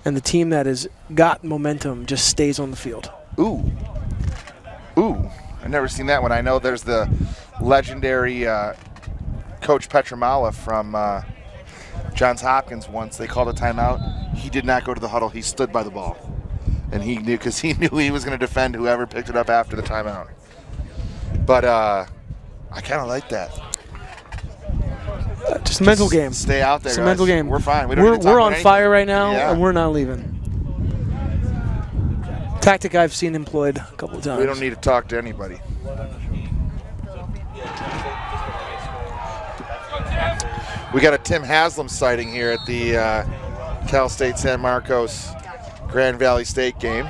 And the team that has got momentum just stays on the field. Ooh. I've never seen that one. I know there's the legendary Coach Petramala from Johns Hopkins once. They called a timeout. He did not go to the huddle. He stood by the ball. And he knew, because he knew he was going to defend whoever picked it up after the timeout. But I kind of like that. Just a mental game. Stay out there, It's guys. a mental game. We're fine. We don't need to talk we're about on anything. fire right now, Yeah. and we're not leaving. Tactic I've seen employed a couple of times. We don't need to talk to anybody. We got a Tim Haslam sighting here at the Cal State San Marcos Grand Valley State game.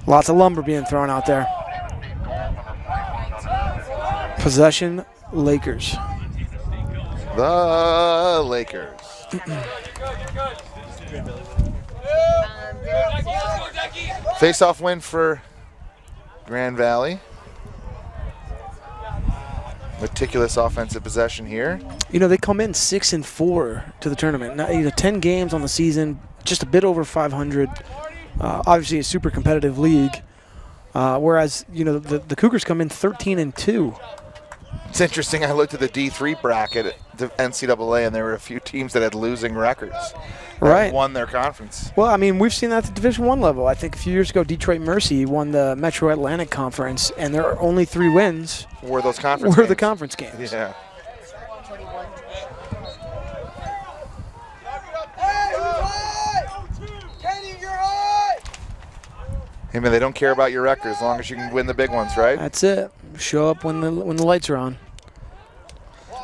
Lots of lumber being thrown out there. Possession, Lakers. The Lakers. Face-off win for Grand Valley. Meticulous offensive possession here. You know, they come in 6-4 to the tournament. Now, 10 games on the season, just a bit over 500. Obviously, a super competitive league. Whereas, the Cougars come in 13-2. It's interesting. I looked at the D3 bracket at the NCAA, and there were a few teams that had losing records. Right. Won their conference. Well, I mean, we've seen that at the Division I level. I think a few years ago, Detroit Mercy won the Metro Atlantic Conference, and their only 3 wins Were those conference were games. the conference games. Yeah. Hey, man, they don't care about your record as long as you can win the big ones, right? That's it. Show up when the lights are on.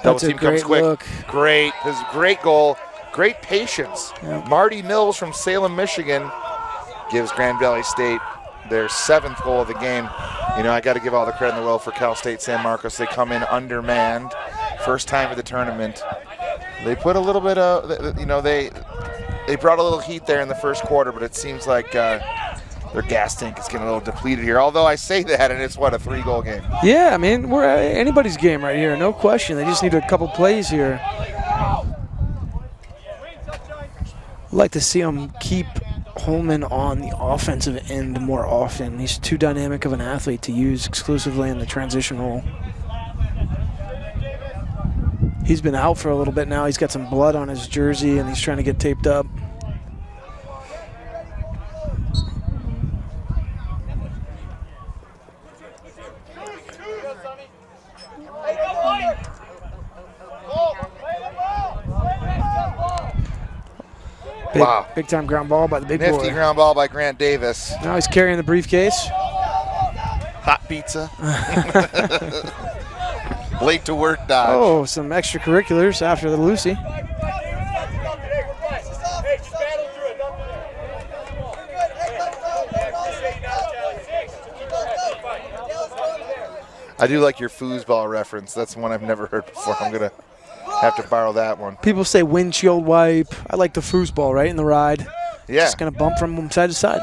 Double That's a team comes great quick. look. Great. This is a great goal. Great patience. Yep. Marty Mills from Salem, Michigan gives Grand Valley State their 7th goal of the game. I got to give all the credit in the world for Cal State San Marcos. They come in undermanned. First time at the tournament. They put a little bit of, they brought a little heat there in the first quarter, but it seems like their gas tank is getting a little depleted here. Although I say that, and it's, what, a 3-goal game. Yeah, I mean, we're anybody's game right here, no question. They just need a couple plays here. I'd like to see them keep Holman on the offensive end more often. He's too dynamic of an athlete to use exclusively in the transition role. He's been out for a little bit now. He's got some blood on his jersey, and he's trying to get taped up. Wow. Big time ground ball by the big Nifty boy. ground ball by Grant Davis. Now he's carrying the briefcase. Hot pizza. Late to work dodge. Oh, some extracurriculars after the Lucy. I do like your foosball reference. That's one I've never heard before. I'm going to have to borrow that one. People say windshield wipe. I like the foosball, right, in the ride. Yeah. Just going to bump from side to side.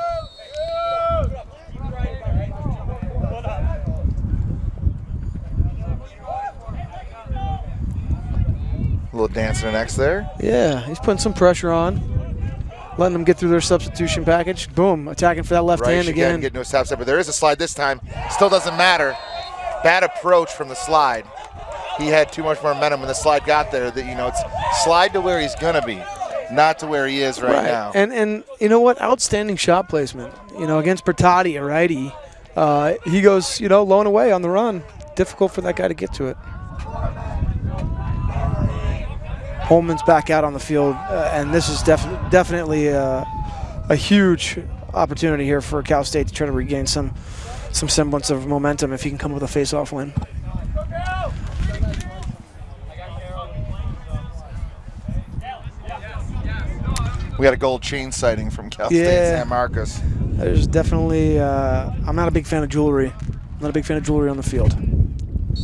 A little dancing an X there. Yeah, he's putting some pressure on. Letting them get through their substitution package. Boom, attacking for that left hand again. Getting to a stop step, but there is a slide this time. Still doesn't matter. Bad approach from the slide. He had too much momentum when the slide got there. That, you know, it's slide to where he's going to be, not to where he is right now. And you know what? Outstanding shot placement. You know, against Bertotti, a righty. He goes, you know, low and away on the run. Difficult for that guy to get to it. Holman's back out on the field, and this is definitely a huge opportunity here for Cal State to try to regain some semblance of momentum if he can come with a face-off win. We got a gold chain sighting from Cal State San Marcos. There's definitely, I'm not a big fan of jewelry. I'm not a big fan of jewelry on the field.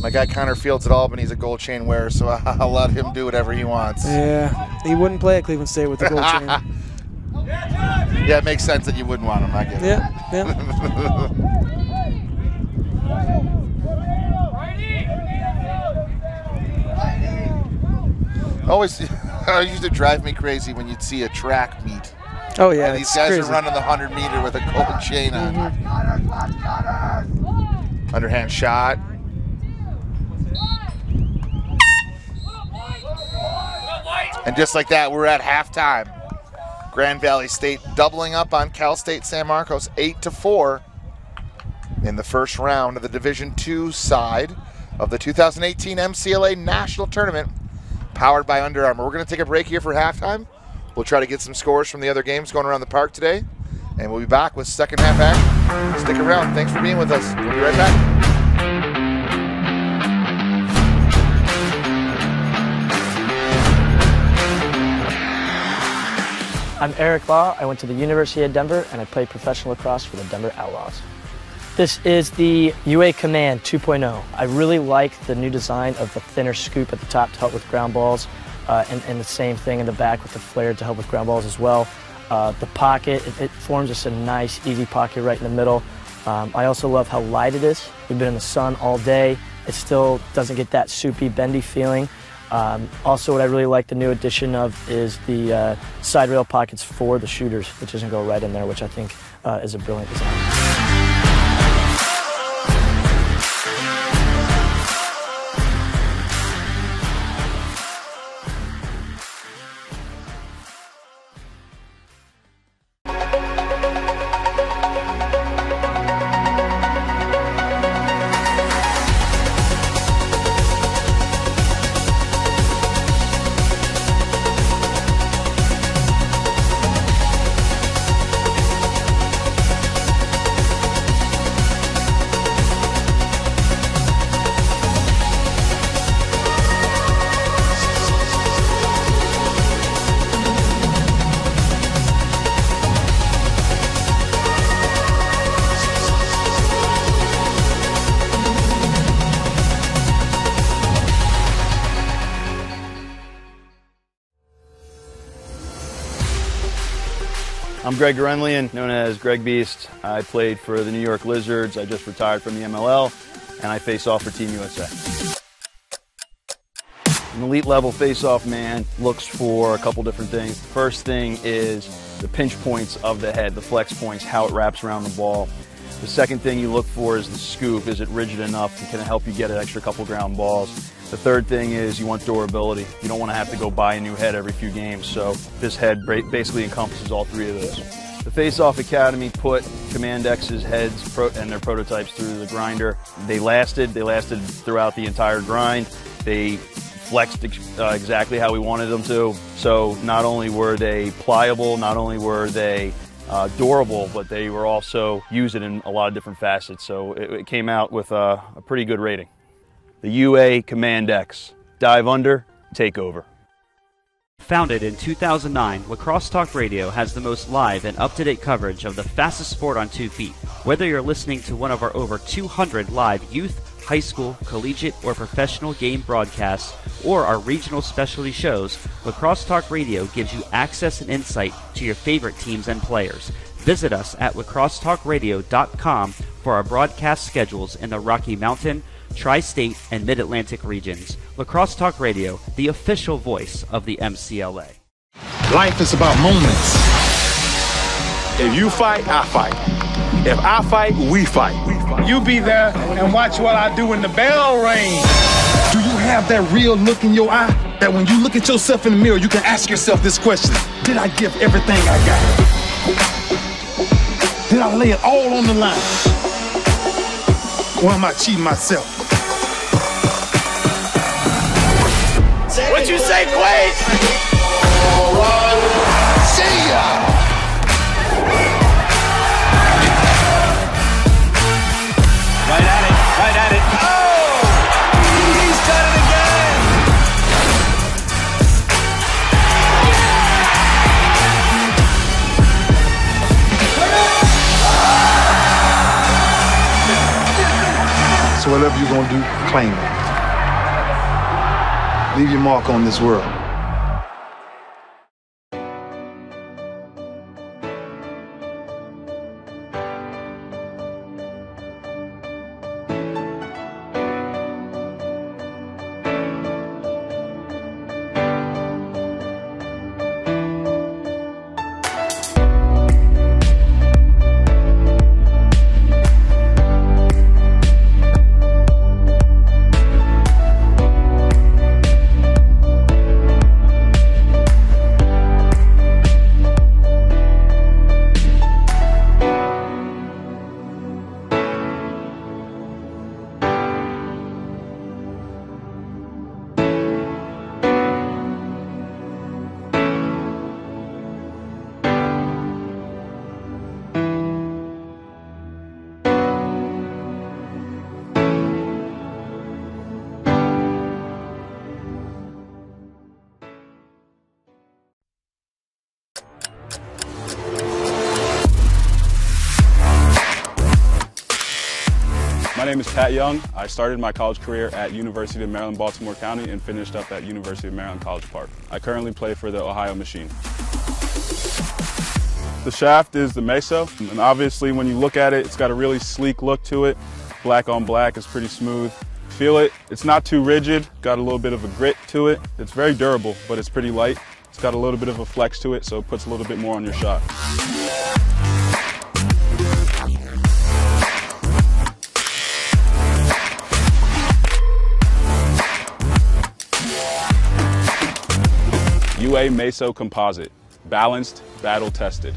My guy Connor Fields at Albany's a gold chain wearer, so I'll let him do whatever he wants. Yeah, he wouldn't play at Cleveland State with the gold chain. Yeah, it makes sense that you wouldn't want him, I get it. Yeah. Always, it used to drive me crazy when you'd see a track meet. Oh, yeah, and these guys are running the 100-meter with a gold chain on. Underhand shot. And just like that, we're at halftime. Grand Valley State doubling up on Cal State San Marcos 8-4 in the first round of the Division II side of the 2018 MCLA National Tournament, powered by Under Armour. We're going to take a break here for halftime. We'll try to get some scores from the other games going around the park today, and we'll be back with second half action. Stick around. Thanks for being with us. We'll be right back. I'm Eric Law. I went to the University of Denver, and I played professional lacrosse for the Denver Outlaws. This is the UA Command 2.0. I really like the new design of the thinner scoop at the top to help with ground balls, and the same thing in the back with the flare to help with ground balls as well. The pocket, it forms just a nice, easy pocket right in the middle. I also love how light it is. We've been in the sun all day. It still doesn't get that soupy, bendy feeling. Also, what I really like the new addition of is the side rail pockets for the shooters, which doesn't go right in there, which I think is a brilliant design. I'm Greg Gorenlian, known as Greg Beast. I played for the New York Lizards. I just retired from the MLL, and I face off for Team USA. An elite level face-off man looks for a couple different things. The first thing is the pinch points of the head, the flex points, how it wraps around the ball. The second thing you look for is the scoop. Is it rigid enough and can it help you get an extra couple ground balls? The third thing is you want durability. You don't want to have to go buy a new head every few games, so this head basically encompasses all three of those. The Face-Off Academy put Command X's heads and their prototypes through the grinder. They lasted throughout the entire grind. They flexed exactly how we wanted them to. So not only were they pliable, not only were they durable, but they were also used in a lot of different facets. So it came out with a pretty good rating. The UA Command X. Dive under, take over. Founded in 2009, Lacrosse Talk Radio has the most live and up-to-date coverage of the fastest sport on 2 feet. Whether you're listening to one of our over 200 live youth, high school, collegiate, or professional game broadcasts, or our regional specialty shows, Lacrosse Talk Radio gives you access and insight to your favorite teams and players. Visit us at lacrossetalkradio.com for our broadcast schedules in the Rocky Mountain, Tri-State, and Mid-Atlantic regions. Lacrosse Talk Radio, the official voice of the MCLA. Life is about moments. If you fight, I fight. If I fight, we fight. You be there and watch what I do when the bell rings. Do you have that real look in your eye? That when you look at yourself in the mirror, you can ask yourself this question: did I give everything I got? Did I lay it all on the line? Or am I cheating myself? What you say, Quade? See ya! Right at it. Oh! He's done it again! So whatever you're gonna do, claim it. Leave your mark on this world. My name is Pat Young. I started my college career at University of Maryland, Baltimore County and finished up at University of Maryland, College Park. I currently play for the Ohio Machine. The shaft is the Meso, and obviously when you look at it, it's got a really sleek look to it. Black on black is pretty smooth. Feel it, it's not too rigid, got a little bit of a grit to it. It's very durable, but it's pretty light. It's got a little bit of a flex to it, so it puts a little bit more on your shot. UA Meso Composite, balanced, battle tested.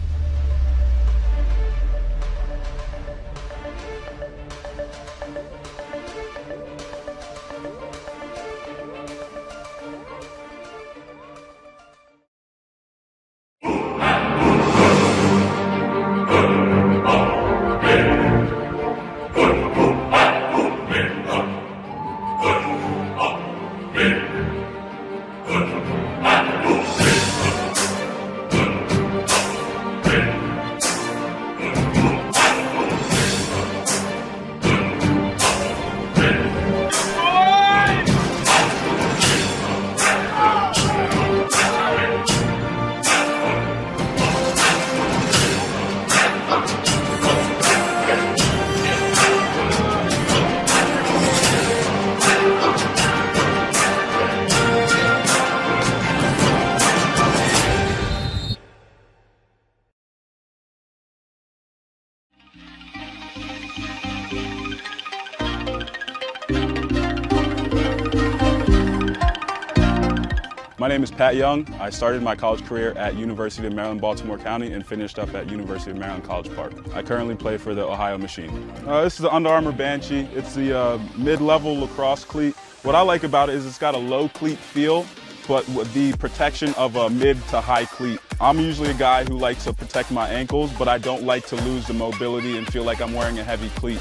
My name is Pat Young. I started my college career at University of Maryland, Baltimore County, and finished up at University of Maryland, College Park. I currently play for the Ohio Machine. This is the Under Armour Banshee. It's the mid-level lacrosse cleat. What I like about it is it's got a low cleat feel, but with the protection of a mid to high cleat. I'm usually a guy who likes to protect my ankles, but I don't like to lose the mobility and feel like I'm wearing a heavy cleat.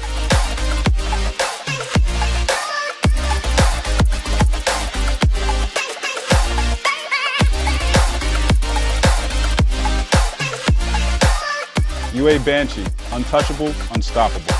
UA Banshee, untouchable, unstoppable.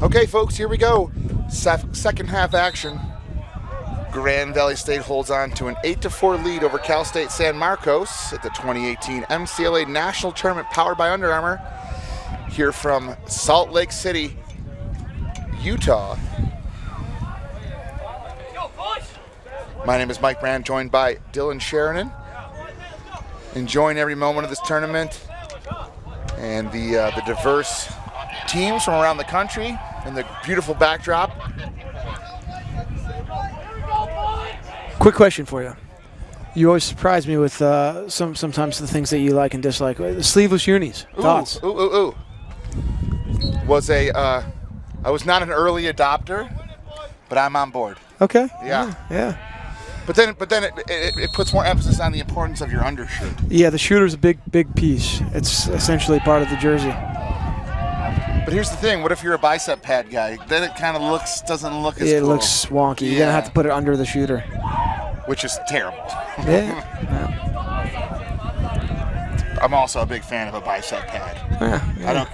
Okay, folks, here we go. Second half action. Grand Valley State holds on to an 8-4 lead over Cal State San Marcos at the 2018 MCLA National Tournament powered by Under Armour here from Salt Lake City, Utah. My name is Mike Brand, joined by Dylan Sheridan. Enjoying every moment of this tournament and the diverse teams from around the country and the beautiful backdrop. Quick question for you. You always surprise me with sometimes the things that you like and dislike. The sleeveless unis. Thoughts? I was not an early adopter, but I'm on board. Okay. Yeah. But then it puts more emphasis on the importance of your undershirt. Yeah, the shooter's a big piece. It's essentially part of the jersey. But here's the thing: what if you're a bicep pad guy? Then it kind of doesn't look as cool. It looks wonky. You're gonna have to put it under the shooter, which is terrible. Yeah. I'm also a big fan of a bicep pad. Yeah.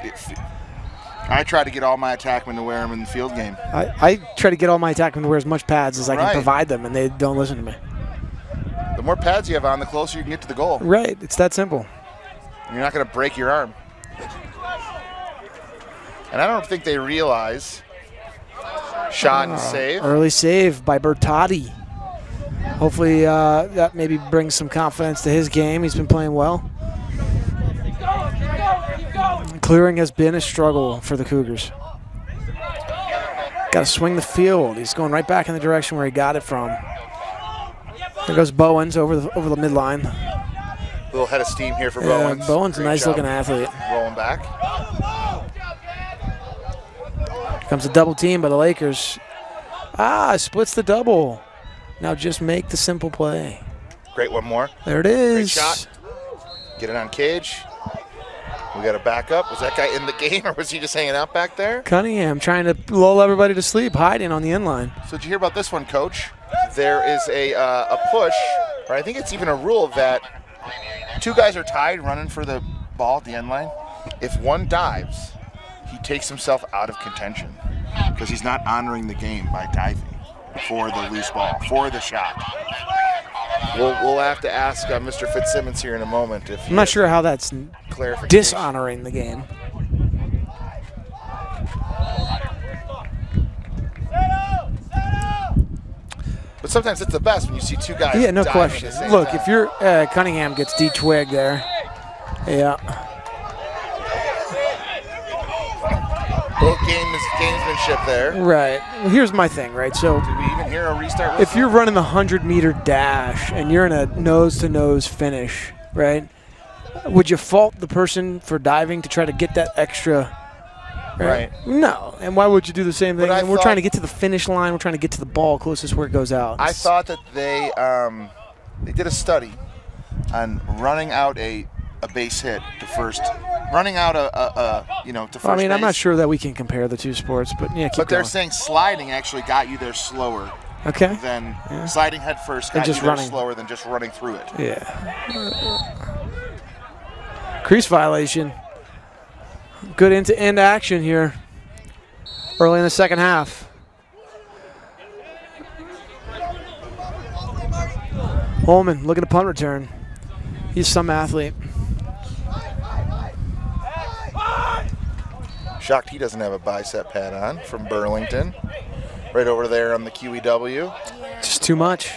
I try to get all my attackmen to wear them in the field game. I try to get all my attackmen to wear as much pads as I can provide them, and they don't listen to me. The more pads you have on, the closer you can get to the goal. Right. It's that simple. You're not going to break your arm. And I don't think they realize shot and save. Early save by Bertotti. Hopefully that maybe brings some confidence to his game. He's been playing well. Clearing has been a struggle for the Cougars. Got to swing the field. He's going right back in the direction where he got it from. There goes Bowens over the midline. A little head of steam here for Bowens. Bowens, a nice-looking athlete. Rolling back. Here comes a double team by the Lakers. Splits the double. Now just make the simple play. Great, one more. There it is. Great shot. Get it on Cage. We got to back up. Was that guy in the game, or was he just hanging out back there? Cunningham trying to lull everybody to sleep, hiding on the end line. So did you hear about this one, Coach? There is a push, or I think it's even a rule that two guys are tied running for the ball at the end line. If one dives, he takes himself out of contention because he's not honoring the game by diving for the loose ball, for the shot. We'll have to ask Mr. Fitzsimmons here in a moment. If I'm not sure how that's dishonoring the game. But sometimes it's the best when you see two guys. Yeah, no diving question. at the same Look, time. if you're Cunningham gets de-twigged there. Yeah. Both gamesmanship there. Right. Well, here's my thing, right? So did we even hear a restart whistle? If you're running the 100-meter dash and you're in a nose-to-nose finish, right, would you fault the person for diving to try to get that extra? Right. No. And why would you do the same thing? And we're trying to get to the finish line. We're trying to get to the ball closest where it goes out. I thought that they did a study on running out a base hit to first, running out to first I mean, base. I'm not sure that we can compare the two sports, but yeah, keep But they're going. saying sliding actually got you there slower. Okay. Than sliding head first got just you there running. slower than just running through it. Yeah. Crease violation. Good end-to-end action here early in the second half. Holman looking to punt return. He's some athlete. Shocked he doesn't have a bicep pad on from Burlington. Right over there on the QEW. Just too much.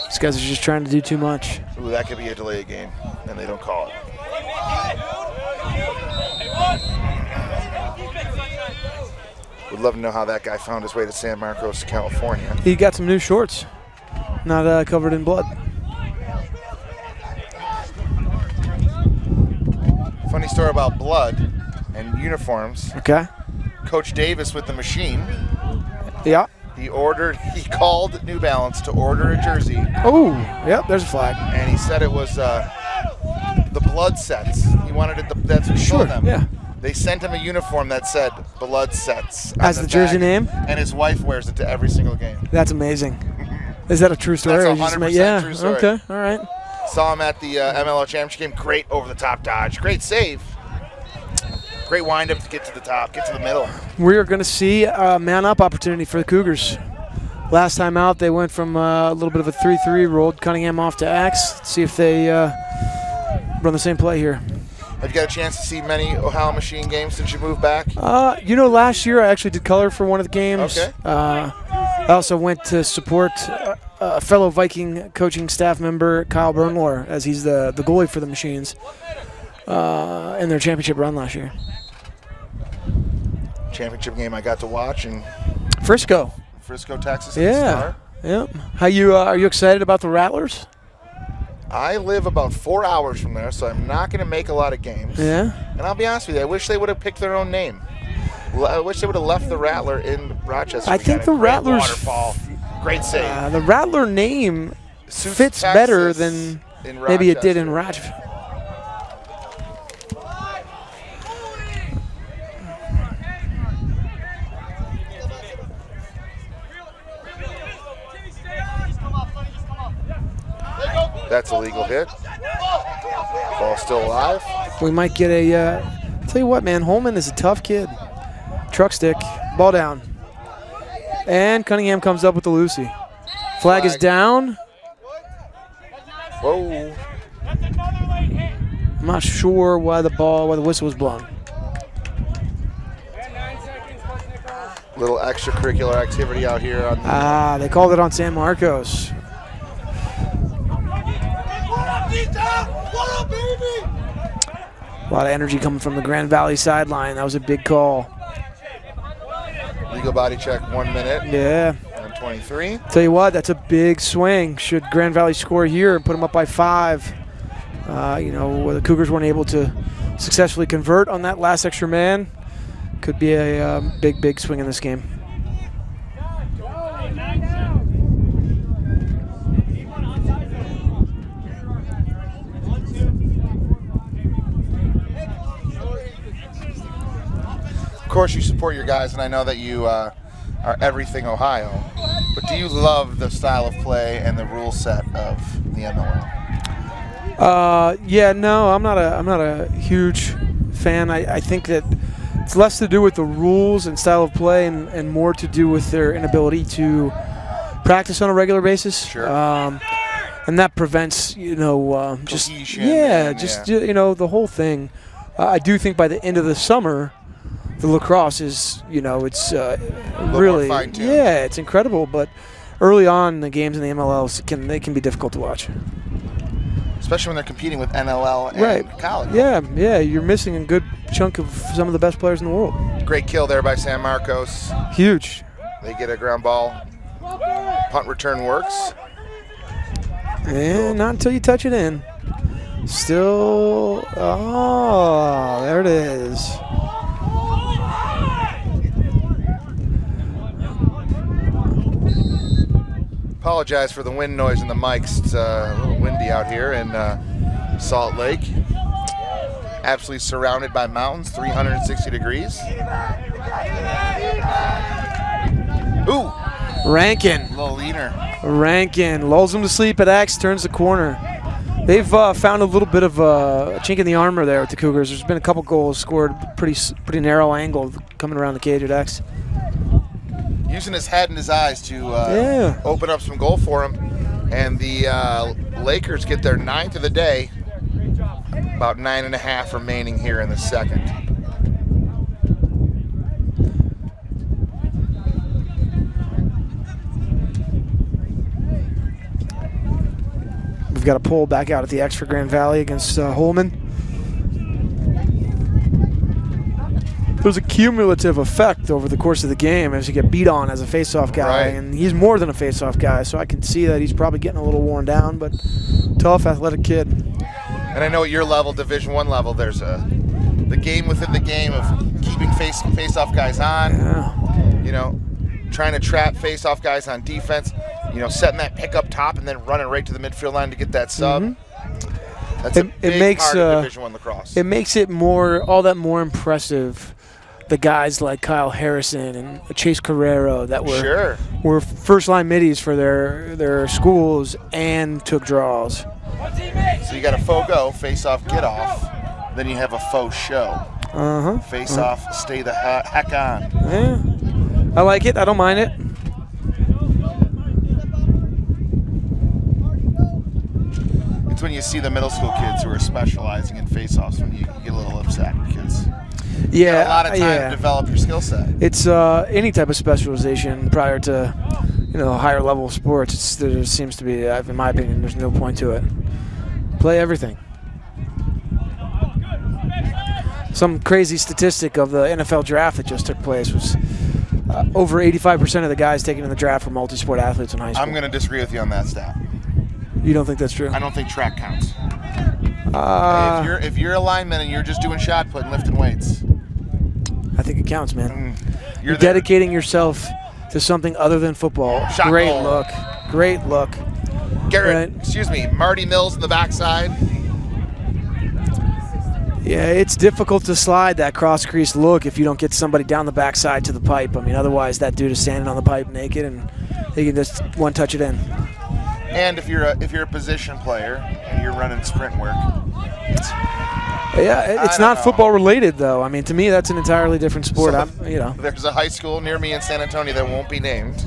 These guys are just trying to do too much. Ooh, that could be a delay game, and they don't call it. Would love to know how that guy found his way to San Marcos, California. He got some new shorts, not covered in blood. Funny story about blood and uniforms. Okay. Coach Davis with the machine. Yeah. He called New Balance to order a jersey. Oh, yep, there's a flag. And he said it was the blood sets. He wanted it, that's what he told them. Yeah. They sent him a uniform that said blood sets. As the jersey name? And his wife wears it to every single game. That's amazing. Is that a true story? That's or you just 100% true story. Okay, all right. Saw him at the MLO championship game. Great over-the-top dodge. Great save. Great wind-up to get to the top, get to the middle. We are going to see a man-up opportunity for the Cougars. Last time out, they went from a little bit of a 3-3, rolled Cunningham off to X. Let's see if they run the same play here. Have you got a chance to see many Ohio Machine games since you moved back? Last year I actually did color for one of the games. Okay. I also went to support a fellow Viking coaching staff member, Kyle Burnmore, as he's the goalie for the Machines in their championship run last year. Championship game I got to watch in Frisco, Texas. Yeah. Yep. How are you excited about the Rattlers? I live about 4 hours from there, so I'm not going to make a lot of games. Yeah. And I'll be honest with you, I wish they would have picked their own name. I wish they would have left the Rattler in Rochester. I think the Rattlers. Waterfall. Great save. The Rattler name Suits fits Texas better than maybe it did in Rochester. Rochester. That's a legal hit. Ball still alive. We might get a. Tell you what, man, Holman is a tough kid. Truck stick, ball down, and Cunningham comes up with the Lucy. Flag is down. Whoa. I'm not sure why the whistle was blown. Little extracurricular activity out here on. They called it on San Marcos. A lot of energy coming from the Grand Valley sideline. That was a big call. Legal body check, 1 minute. Yeah. And 23. Tell you what, that's a big swing. Should Grand Valley score here and put them up by 5, the Cougars weren't able to successfully convert on that last extra man. Could be a big swing in this game. Of course, you support your guys, and I know that you are everything Ohio. But do you love the style of play and the rule set of the MLL? Yeah, no, I'm not a huge fan. I think that it's less to do with the rules and style of play and more to do with their inability to practice on a regular basis. Sure. And that prevents, Cohesion the whole thing. I do think by the end of the summer, the lacrosse is, it's really, it's incredible. But early on, the games in the MLLs can be difficult to watch. Especially when they're competing with NLL and college. Yeah, you're missing a good chunk of some of the best players in the world. Great kill there by San Marcos. Huge. They get a ground ball. Punt return works. And not until you touch it in. Still, there it is. Apologize for the wind noise in the mics. It's a little windy out here in Salt Lake. Absolutely surrounded by mountains, 360 degrees. Ooh! Rankin. A little leaner. Rankin lulls him to sleep at X, turns the corner. They've found a little bit of a chink in the armor there with the Cougars. There's been a couple goals scored, pretty narrow angle coming around the cage at X. Using his head and his eyes to open up some goal for him. And the Lakers get their 9th of the day. About 9.5 remaining here in the second. We've got a pull back out at the X for Grand Valley against Holman. There's a cumulative effect over the course of the game as you get beat on as a face-off guy, and he's more than a face-off guy, so I can see that he's probably getting a little worn down, but tough, athletic kid. And I know at your level, Division I level, there's the game within the game of keeping face-off guys on, trying to trap face-off guys on defense, setting that pick up top and then running right to the midfield line to get that sub. Mm-hmm. That's a big part of Division I lacrosse. It makes it all that more impressive. The guys like Kyle Harrison and Chase Carrero that were first-line middies for their schools and took draws. So you got a faux go, face-off, get off. Then you have a faux show. Face-off, stay the heck on. Yeah, I like it. I don't mind it. It's when you see the middle school kids who are specializing in face-offs when you get a little upset because you got a lot of time to develop your skill set. It's any type of specialization prior to higher level sports. There seems to be, in my opinion, there's no point to it. Play everything. Some crazy statistic of the NFL draft that just took place was over 85% of the guys taken in the draft were multi-sport athletes in high school. I'm going to disagree with you on that stat. You don't think that's true? I don't think track counts. If you're a lineman and you're just doing shot put and lifting weights, I think it counts, man. You're dedicating yourself to something other than football. Shot Great goal. look. Great look. Garrett, Marty Mills in the backside. Yeah, it's difficult to slide that cross-crease look if you don't get somebody down the backside to the pipe. I mean, otherwise that dude is standing on the pipe naked and he can just one-touch it in. And if you're a position player and you're running sprint work, it's not football related though. I mean, to me, that's an entirely different sport. So there's a high school near me in San Antonio that won't be named.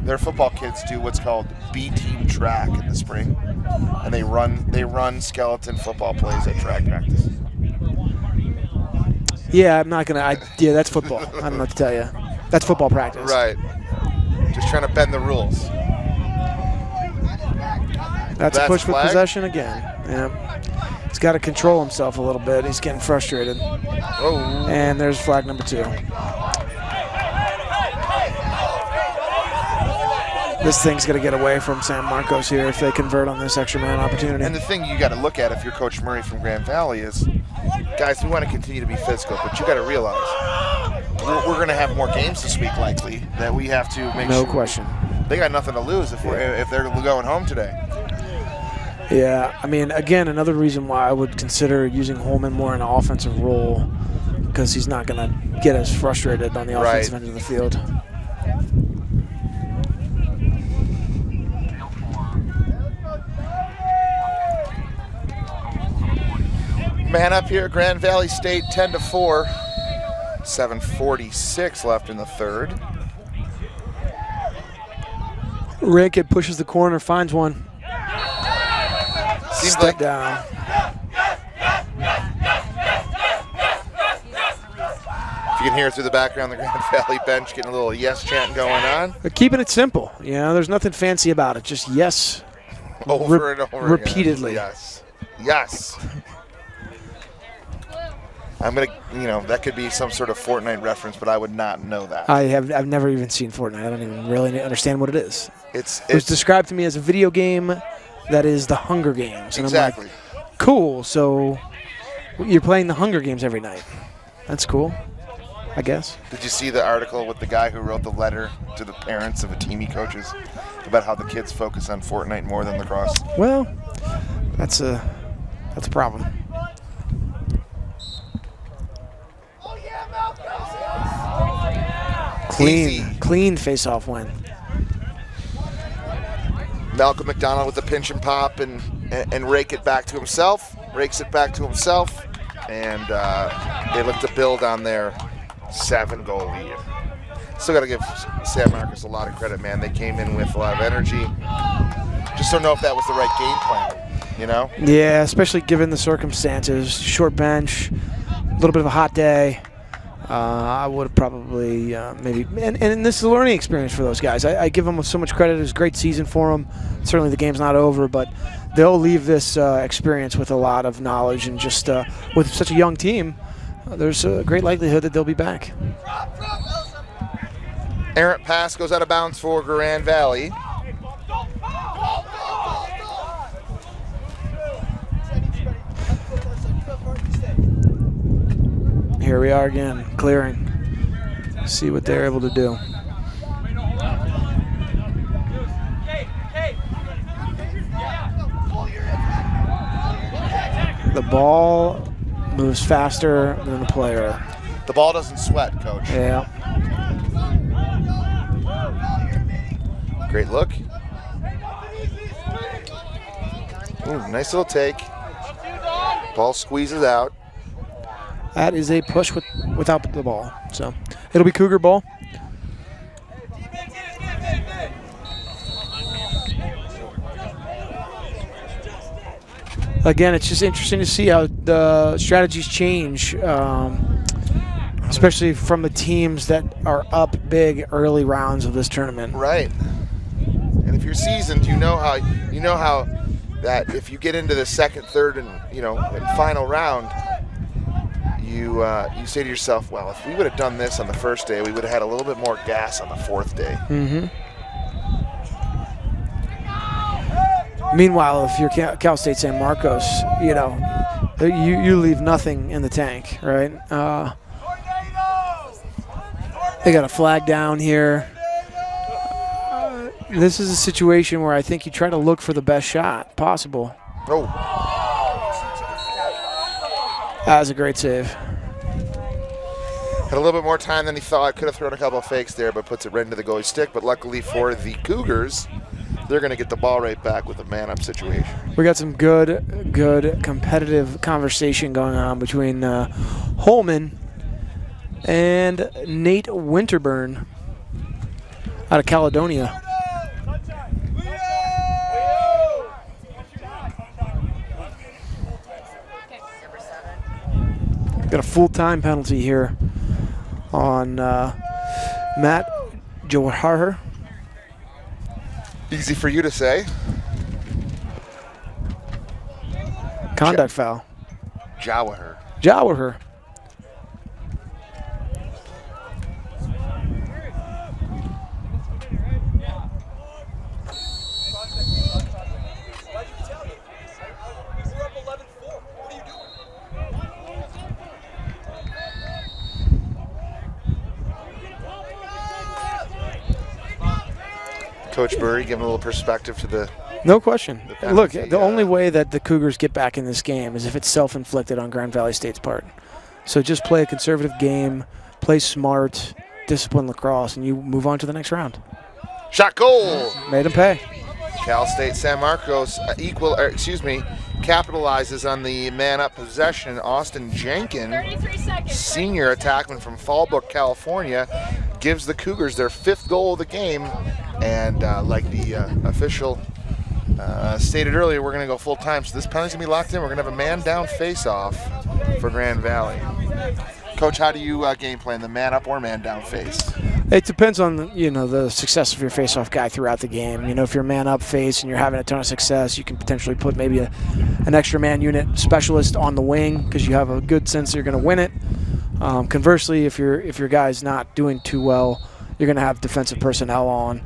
Their football kids do what's called B-team track in the spring, and they run skeleton football plays at track practice. Yeah, I'm not gonna. That's football. I don't know what to tell you. That's football practice. Right. Just trying to bend the rules. That's a push with possession again. Yeah. He's got to control himself a little bit. He's getting frustrated. Oh. And there's flag number 2. This thing's going to get away from San Marcos here if they convert on this extra man opportunity. And the thing you got to look at if you're Coach Murray from Grand Valley is, guys, we want to continue to be physical, but you got to realize we're going to have more games this week likely that we have to make sure. No question. They got nothing to lose if they're going home today. Yeah, I mean, again, another reason why I would consider using Holman more in an offensive role, because he's not going to get as frustrated on the offensive end of the field. Man up here, Grand Valley State 10-4. 7:46 left in the third. Rickett pushes the corner, finds one. Seems Step like down. If you can hear it through the background, the Grand Valley bench getting a little yes chant going on. They're keeping it simple. You know, there's nothing fancy about it. Just yes. Over and over repeatedly. Again. Yes. Yes. I'm gonna, that could be some sort of Fortnite reference, but I would not know that. I've never even seen Fortnite. I don't even really understand what it is. It was described to me as a video game that is the Hunger Games. And exactly. I'm like, cool, so you're playing the Hunger Games every night. That's cool, I guess. Did you see the article with the guy who wrote the letter to the parents of the team he coaches about how the kids focus on Fortnite more than lacrosse? Well, that's a problem. Clean face-off win. Malcolm McDonald with the pinch and pop and rake it back to himself. Rakes it back to himself. And they look to build on their 7-goal lead. Still got to give San Marcos a lot of credit, man. They came in with a lot of energy. Just don't know if that was the right game plan, Yeah, especially given the circumstances. Short bench, a little bit of a hot day. I would have probably maybe, and this is a learning experience for those guys. I give them so much credit. It was a great season for them. Certainly the game's not over, but they'll leave this experience with a lot of knowledge, and just with such a young team, there's a great likelihood that they'll be back. Errant pass goes out of bounds for Grand Valley. Here we are again, clearing. See what they're able to do. The ball moves faster than the player. The ball doesn't sweat, Coach. Yeah. Great look. Ooh, nice little take. Ball squeezes out. That is a push without the ball. So it'll be Cougar ball. Again, it's just interesting to see how the strategies change, especially from the teams that are up big early rounds of this tournament. Right. And if you're seasoned, you know how that if you get into the second, third, and and final round, you say to yourself, well, if we would have done this on the first day, we would have had a little bit more gas on the fourth day. Mm-hmm. Meanwhile, if you're Cal State San Marcos, you leave nothing in the tank, right? They got a flag down here. This is a situation where I think you try to look for the best shot possible. Oh. That was a great save. Had a little bit more time than he thought. Could have thrown a couple of fakes there, but puts it right into the goalie stick. But luckily for the Cougars, they're going to get the ball right back with a man-up situation. We got some good competitive conversation going on between Holman and Nate Winterburn out of Caledonia. Got a full-time penalty here on Matt Johar. Easy for you to say. Conduct foul. Jawahar. Jawahar. Coach Murray giving a little perspective to the. No question. Look, penalty, the only way that the Cougars get back in this game is if it's self-inflicted on Grand Valley State's part. So just play a conservative game, play smart, discipline lacrosse, and you move on to the next round. Shot goal. Made them pay. Cal State San Marcos capitalizes on the man-up possession. Austin Jenkins, senior attackman from Fallbrook, California, gives the Cougars their 5th goal of the game. And like the official stated earlier, we're going to go full time. So this penalty's going to be locked in. We're going to have a man-down face-off for Grand Valley. Coach, how do you game plan, the man-up or man-down face? It depends on the success of your face-off guy throughout the game. If you're man-up face and you're having a ton of success, you can potentially put maybe an extra man unit specialist on the wing because you have a good sense you're going to win it. Conversely, if your guy's not doing too well, you're going to have defensive personnel on.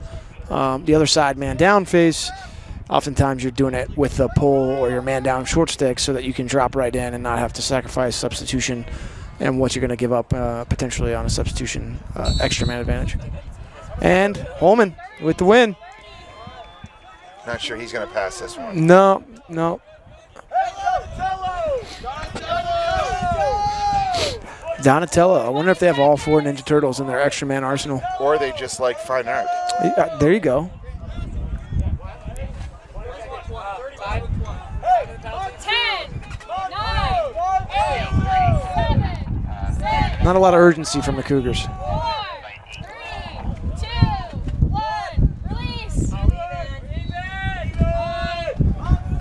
The other side, man-down face, oftentimes you're doing it with a pull or your man-down short stick so that you can drop right in and not have to sacrifice substitution and what you're going to give up potentially on a substitution extra man advantage. And Holman with the win. Not sure he's going to pass this one. No. Donatello. I wonder if they have all 4 Ninja Turtles in their extra man arsenal. Or they just like fine art. There you go. 10, 9, 8, 7, 6. Not a lot of urgency from the Cougars. 4, 3, 2, 1, release.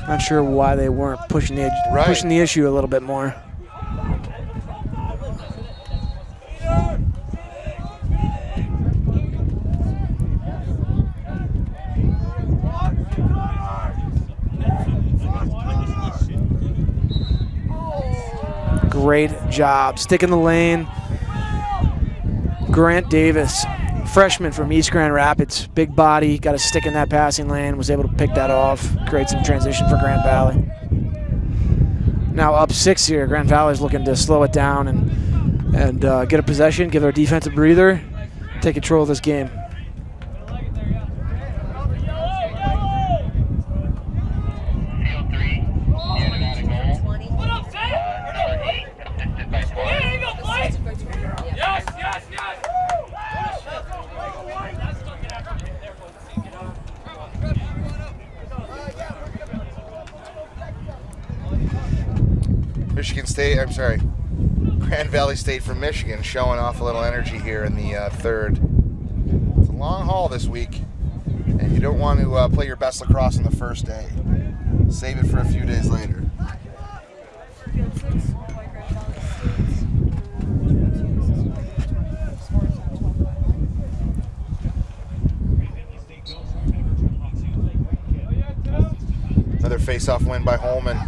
Not sure why they weren't pushing the issue a little bit more. Great job. Stick in the lane. Grant Davis, freshman from East Grand Rapids. Big body, got a stick in that passing lane, was able to pick that off, create some transition for Grand Valley. Now up 6 here. Grand Valley's looking to slow it down and get a possession, give their defense a breather, take control of this game. Grand Valley State from Michigan showing off a little energy here in the 3rd. It's a long haul this week, and you don't want to play your best lacrosse on the first day. Save it for a few days later. Another face-off win by Holman.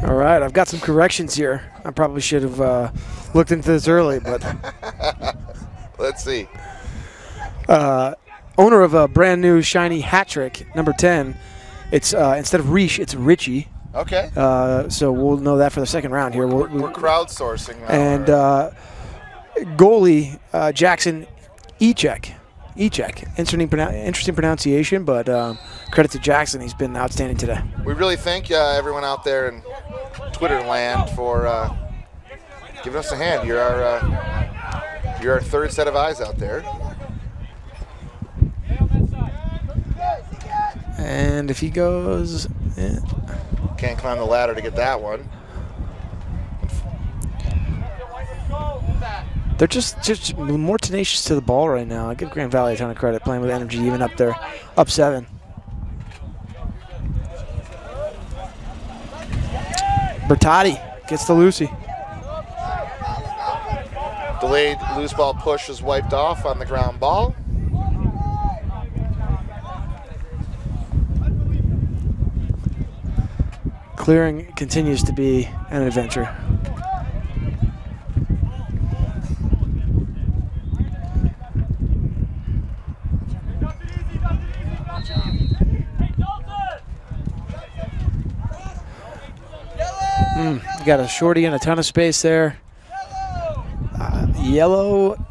All right, I've got some corrections here. I probably should have looked into this early, but let's see. Owner of a brand new shiny hat trick, number 10. It's instead of Reach, it's Richie. Okay. So we'll know that for the second round here. We're crowdsourcing now. And goalie Jackson Echek. Interesting pronunciation, but credit to Jackson. He's been outstanding today. We really thank everyone out there in Twitter land for giving us a hand. You're our 3rd set of eyes out there. And if he goes, can't climb the ladder to get that one. They're just more tenacious to the ball right now. I give Grand Valley a ton of credit, playing with energy even up there, up 7. Bertotti gets to Lucy. Delayed loose ball push is wiped off on the ground ball. Clearing continues to be an adventure. Got a shorty and a ton of space there. Yellow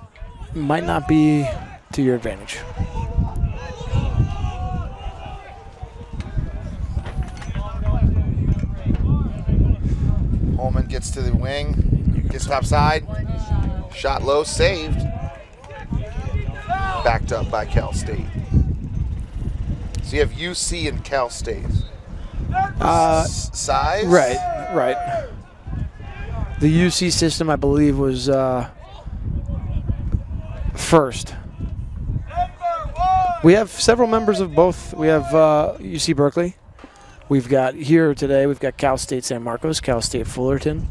might not be to your advantage. Holman gets to the wing, gets top side, shot low, saved. Backed up by Cal State. So you have UC and Cal State. Size? Right. The UC system, I believe, was first. We have several members of both. We have UC Berkeley. We've got here today, we've got Cal State San Marcos, Cal State Fullerton.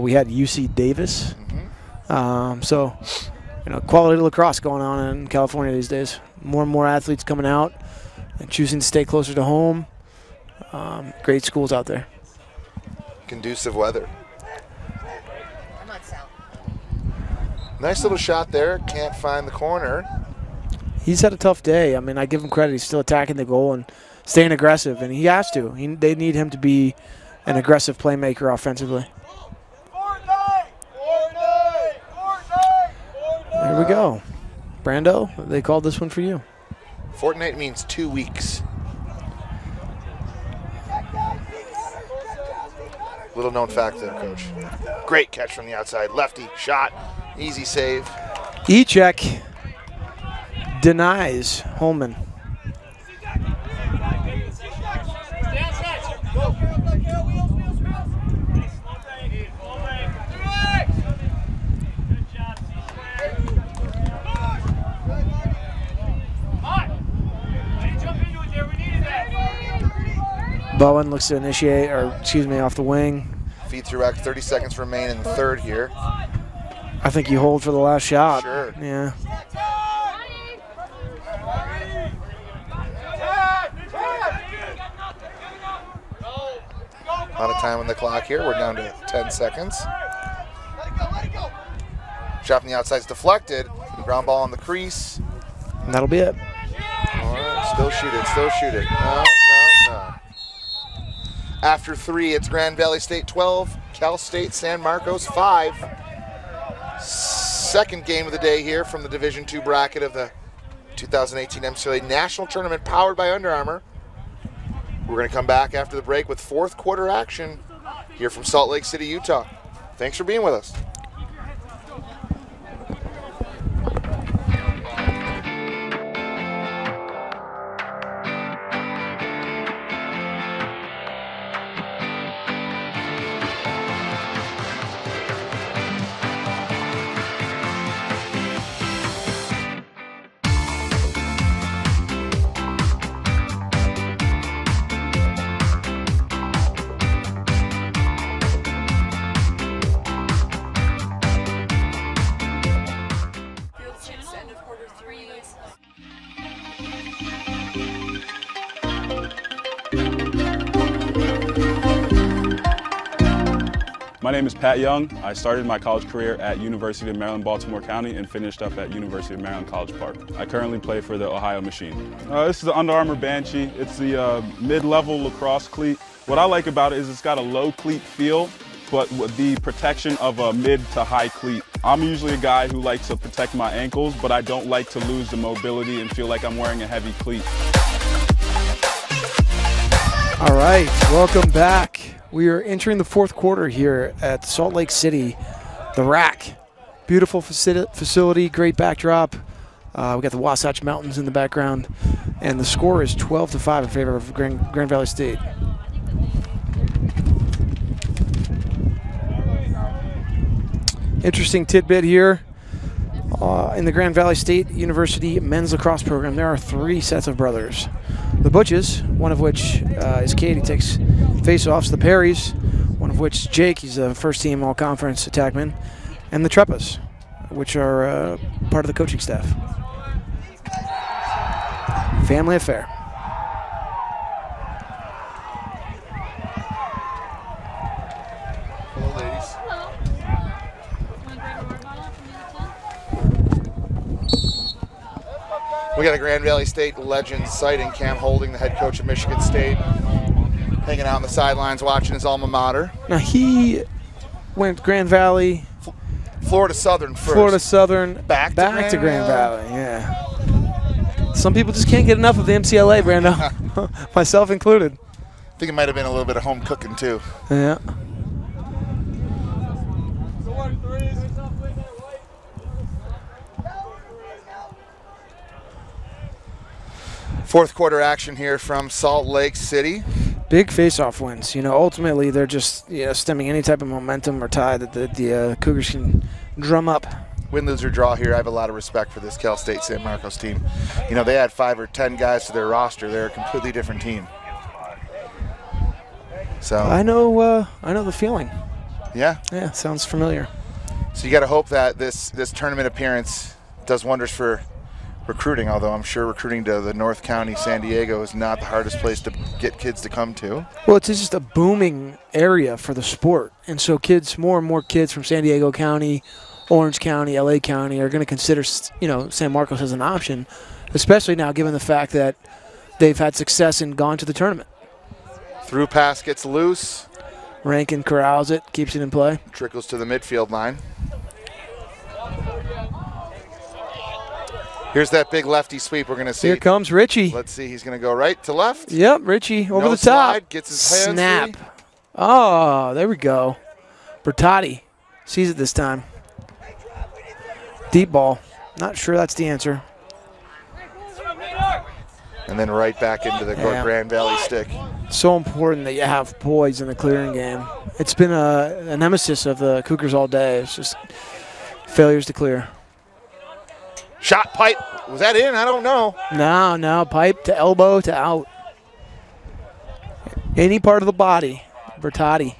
We had UC Davis. So, quality lacrosse going on in California these days. More and more athletes coming out and choosing to stay closer to home. Great schools out there. Conducive weather. Nice little shot there. Can't find the corner. He's had a tough day. I mean, I give him credit. He's still attacking the goal and staying aggressive, and he has to. They need him to be an aggressive playmaker offensively. There we go. Brando, they called this one for you. Fortnite means 2 weeks. Little known fact there, Coach. Great catch from the outside. Lefty shot. Easy save. E-check denies Holman. Bowen looks to initiate, off the wing. Feed through back, 30 seconds remain in the third here. I think you hold for the last shot. Sure. Yeah. Out of time on the clock here. We're down to 10 seconds. Shot from the outside is deflected. Ground ball on the crease. And that'll be it. All right, still shoot it, still shoot it. No. After 3, it's Grand Valley State 12, Cal State San Marcos 5. Second game of the day here from the Division II bracket of the 2018 MCLA National Tournament powered by Under Armour. We're going to come back after the break with fourth quarter action here from Salt Lake City, Utah. Thanks for being with us. My name is Pat Young. I started my college career at University of Maryland, Baltimore County and finished up at University of Maryland, College Park. I currently play for the Ohio Machine. This is the Under Armour Banshee. It's the mid-level lacrosse cleat. What I like about it is it's got a low cleat feel, but with the protection of a mid to high cleat. I'm usually a guy who likes to protect my ankles, but I don't like to lose the mobility and feel like I'm wearing a heavy cleat. All right, welcome back. We are entering the fourth quarter here at Salt Lake City, the Rack. Beautiful facility, great backdrop. We got the Wasatch Mountains in the background, and the score is 12-5 in favor of Grand Valley State. Interesting tidbit here. In the Grand Valley State University men's lacrosse program, there are 3 sets of brothers. The Butches, one of which is Katie, takes face-offs. The Perrys, one of which is Jake, he's a first-team all-conference attackman. And the Treppas, which are part of the coaching staff. Family affair. We got a Grand Valley State legend sighting. Cam Holding, the head coach of Michigan State, hanging out on the sidelines watching his alma mater. Now he went Grand Valley, Florida Southern first. Florida Southern, back to Grand Valley. Yeah. Some people just can't get enough of the MCLA, Brando, myself included. I think it might have been a little bit of home cooking too. Yeah. Fourth quarter action here from Salt Lake City. Big face-off wins. Ultimately they're just stemming any type of momentum or tie that the Cougars can drum up. Win, lose, or draw here, I have a lot of respect for this Cal State San Marcos team. They had 5 or 10 guys to their roster. They're a completely different team. So I know the feeling. Yeah? Yeah, sounds familiar. So you got to hope that this tournament appearance does wonders for recruiting, although I'm sure recruiting to the North County, San Diego is not the hardest place to get kids to come to. Well, it's just a booming area for the sport. And so more and more kids from San Diego County, Orange County, LA County are going to consider, San Marcos as an option, especially now given the fact that they've had success and gone to the tournament. Through pass gets loose. Rankin corrals it, keeps it in play. Trickles to the midfield line. Here's that big lefty sweep we're going to see. Here comes Richie. Let's see. He's going to go right to left. Yep, Richie over no the top. Slide, gets his hands Snap. free. Oh, there we go. Bertotti sees it this time. Deep ball. Not sure that's the answer. And then right back into the Grand Valley stick. So important that you have poise in the clearing game. It's been a nemesis of the Cougars all day. It's just failures to clear. Shot pipe. Was that in? I don't know. No. Pipe to elbow to out. Any part of the body. Bertotti.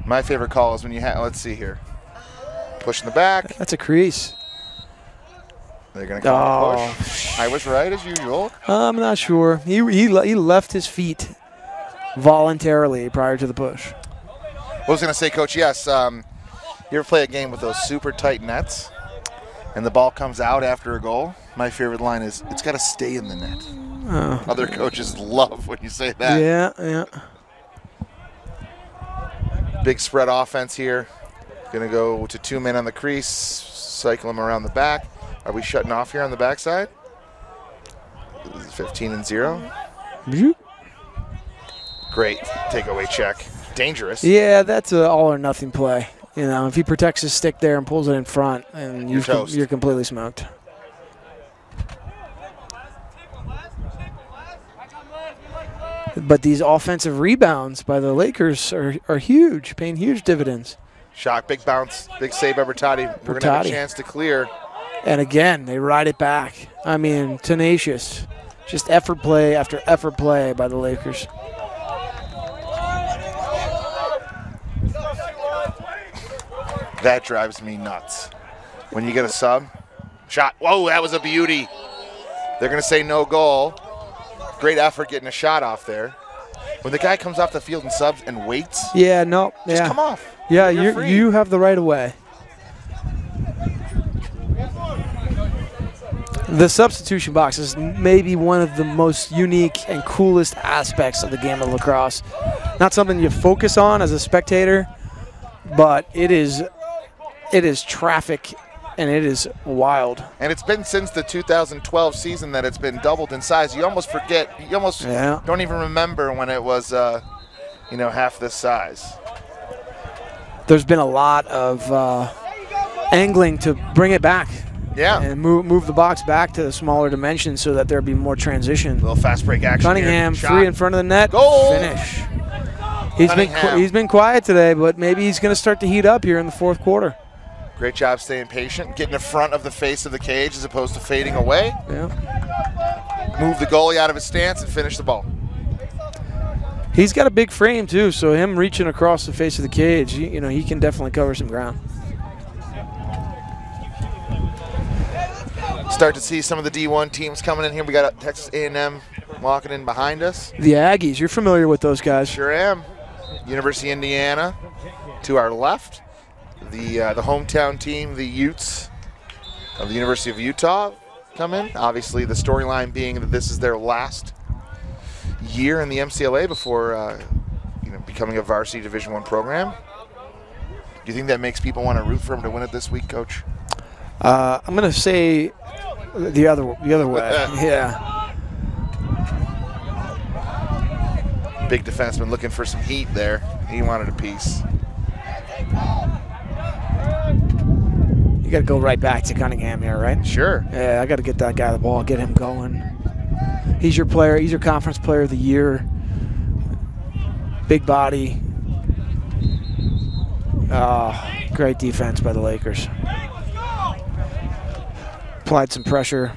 My favorite call is when you have, let's see here. Push in the back. That's a crease. They're going to call the push. I was right as usual. I'm not sure. He left his feet voluntarily prior to the push. I was going to say, Coach, yes. You ever play a game with those super tight nets and the ball comes out after a goal? My favorite line is, it's got to stay in the net. Oh. Other coaches love when you say that. Yeah. Big spread offense here. Going to go to 2 men on the crease, cycle them around the back. Are we shutting off here on the backside? 15-0. Great takeaway check. Dangerous. Yeah, that's an all or nothing play. If he protects his stick there and pulls it in front, and you're completely smoked. But these offensive rebounds by the Lakers are huge, paying huge dividends. Shot, big bounce, big save by Bertotti. We're going to have a chance to clear. And again, they ride it back. I mean, tenacious. Just effort play after effort play by the Lakers. That drives me nuts. When you get a sub, shot. Whoa, that was a beauty. They're going to say no goal. Great effort getting a shot off there. When the guy comes off the field and subs and waits, just come off. Yeah, you have the right of way. The substitution box is maybe one of the most unique and coolest aspects of the game of lacrosse. Not something you focus on as a spectator, but it is traffic and it is wild. And it's been since the 2012 season that it's been doubled in size. You almost forget. You almost don't even remember when it was, half this size. There's been a lot of angling to bring it back. Yeah. And move the box back to the smaller dimensions so that there'd be more transition. A little fast break action. Cunningham, here. free in front of the net. Goal. Finish. He's been quiet today, but maybe he's going to start to heat up here in the fourth quarter. Great job staying patient, getting in front of the face of the cage as opposed to fading away. Yeah. Move the goalie out of his stance and finish the ball. He's got a big frame too, so him reaching across the face of the cage, he can definitely cover some ground. Start to see some of the D1 teams coming in here. We got Texas A&M walking in behind us. The Aggies, you're familiar with those guys. Sure am. University of Indiana to our left. The hometown team, the Utes of the University of Utah. come in. Obviously, the storyline being that this is their last year in the MCLA before becoming a varsity Division I program. Do you think that makes people want to root for them to win it this week, Coach? I'm going to say the other way. Yeah. Big defenseman looking for some heat there. He wanted a piece. You got to go right back to Cunningham here, right? Sure. Yeah, I got to get that guy the ball, get him going. He's your player. He's your conference player of the year. Big body. Great defense by the Lakers. Applied some pressure.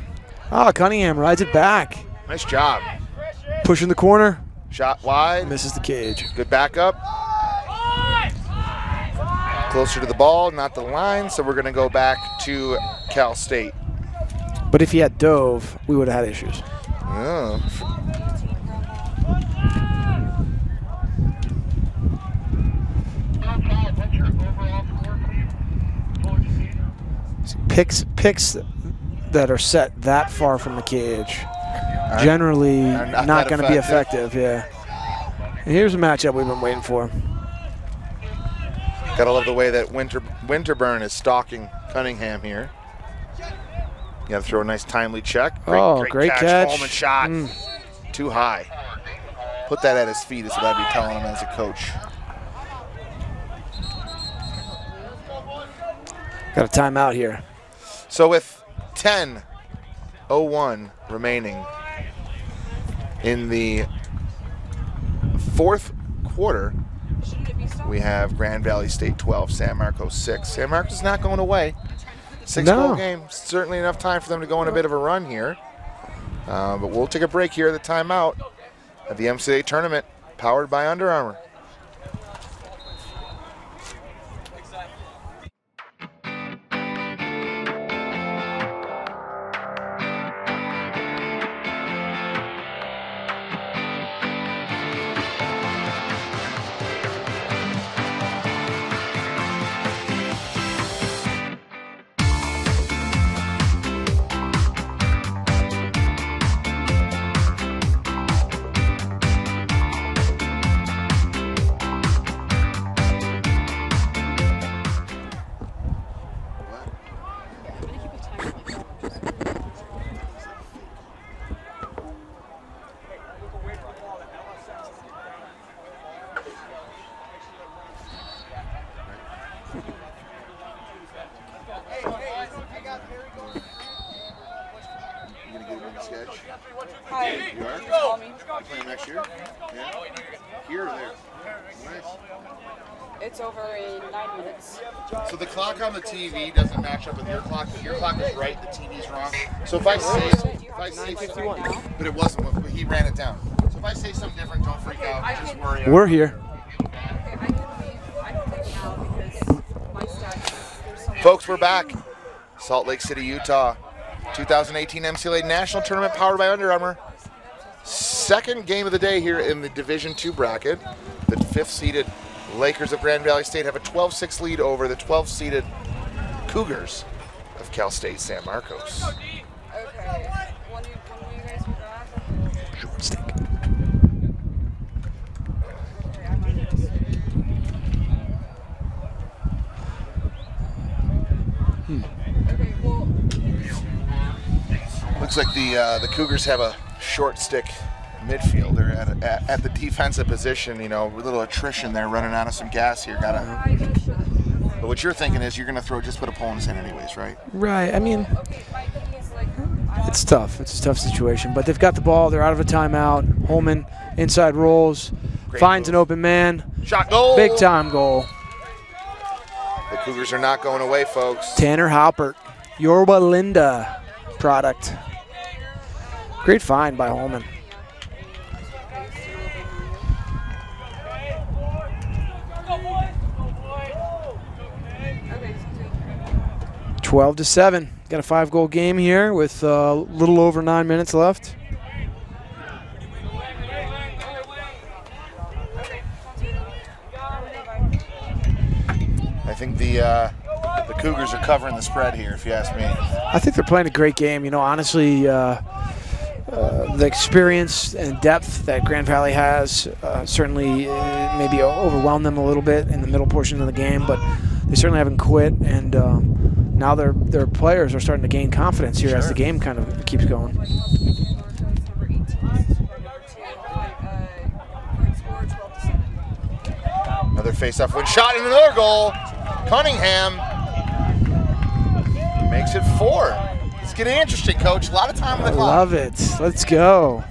Cunningham rides it back. Nice job. Pushing the corner. Shot wide. Misses the cage. Good backup. Closer to the ball, not the line, so we're going to go back to Cal State. But if he had dove, we would have had issues. Oh. Picks that are set that far from the cage generally not going to be effective. Yeah. And here's a matchup we've been waiting for. Gotta love the way that Winterburn is stalking Cunningham here. You gotta throw a nice timely check. Great catch. Holman shot. Too high. Put that at his feet is what I'd be telling him as a coach. Got a timeout here. So with 10:01 remaining in the fourth quarter, we have Grand Valley State 12, San Marcos 6. San Marcos is not going away. 6-goal game, certainly enough time for them to go on a bit of a run here. But we'll take a break here at the timeout at the MCLA tournament, powered by Under Armour. It's over in 9 minutes. So the clock on the TV doesn't match up with your clock, but your clock is right, the TV's wrong. So if I say, but it wasn't, but he ran it down. So if I say something different, don't freak out, just worry. We're here. Folks, we're back. Salt Lake City, Utah. 2018 MCLA National Tournament powered by Under Armour. Second game of the day here in the Division II bracket. The 5th-seeded Lakers of Grand Valley State have a 12-6 lead over the 12th-seeded Cougars of Cal State San Marcos. Okay. When you guys were back? Short stick. Okay, well. Looks like the Cougars have a short stick midfielder at the defensive position. You know, a little attrition there, running out of some gas here. But what you're thinking is you're going to just put a pole in his hand anyways, right? Right. I mean, it's tough. It's a tough situation. But they've got the ball. They're out of a timeout. Holman inside rolls, finds an open man. Shot goal. Big time goal. The Cougars are not going away, folks. Tanner Halpert, Yorba Linda product. Great find by Holman. 12-7. Got a 5-goal game here with a little over 9 minutes left. I think the Cougars are covering the spread here, if you ask me. I think they're playing a great game. You know, honestly, the experience and depth that Grand Valley has certainly maybe overwhelmed them a little bit in the middle portion of the game, but they certainly haven't quit, and now their players are starting to gain confidence here as the game kind of keeps going. Another face-off win shot and another goal. Cunningham makes it 4. It's getting interesting, Coach. A lot of time on the clock. I love it. Let's go.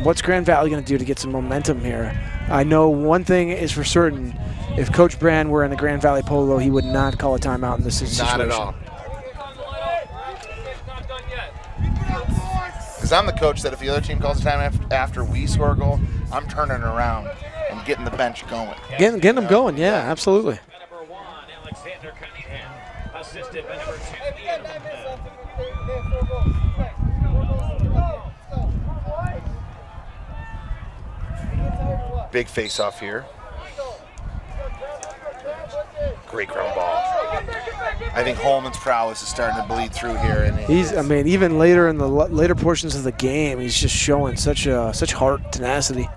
What's Grand Valley going to do to get some momentum here? I know one thing is for certain. If Coach Brand were in the Grand Valley Polo, he would not call a timeout in this situation. Not at all. Because I'm the coach that if the other team calls a time after we score a goal, I'm turning around and getting the bench going. Getting them going, yeah, absolutely. Big face-off here. Great ground ball. I think Holman's prowess is starting to bleed through here, and I mean, even later in the later portions of the game, he's just showing such heart, tenacity.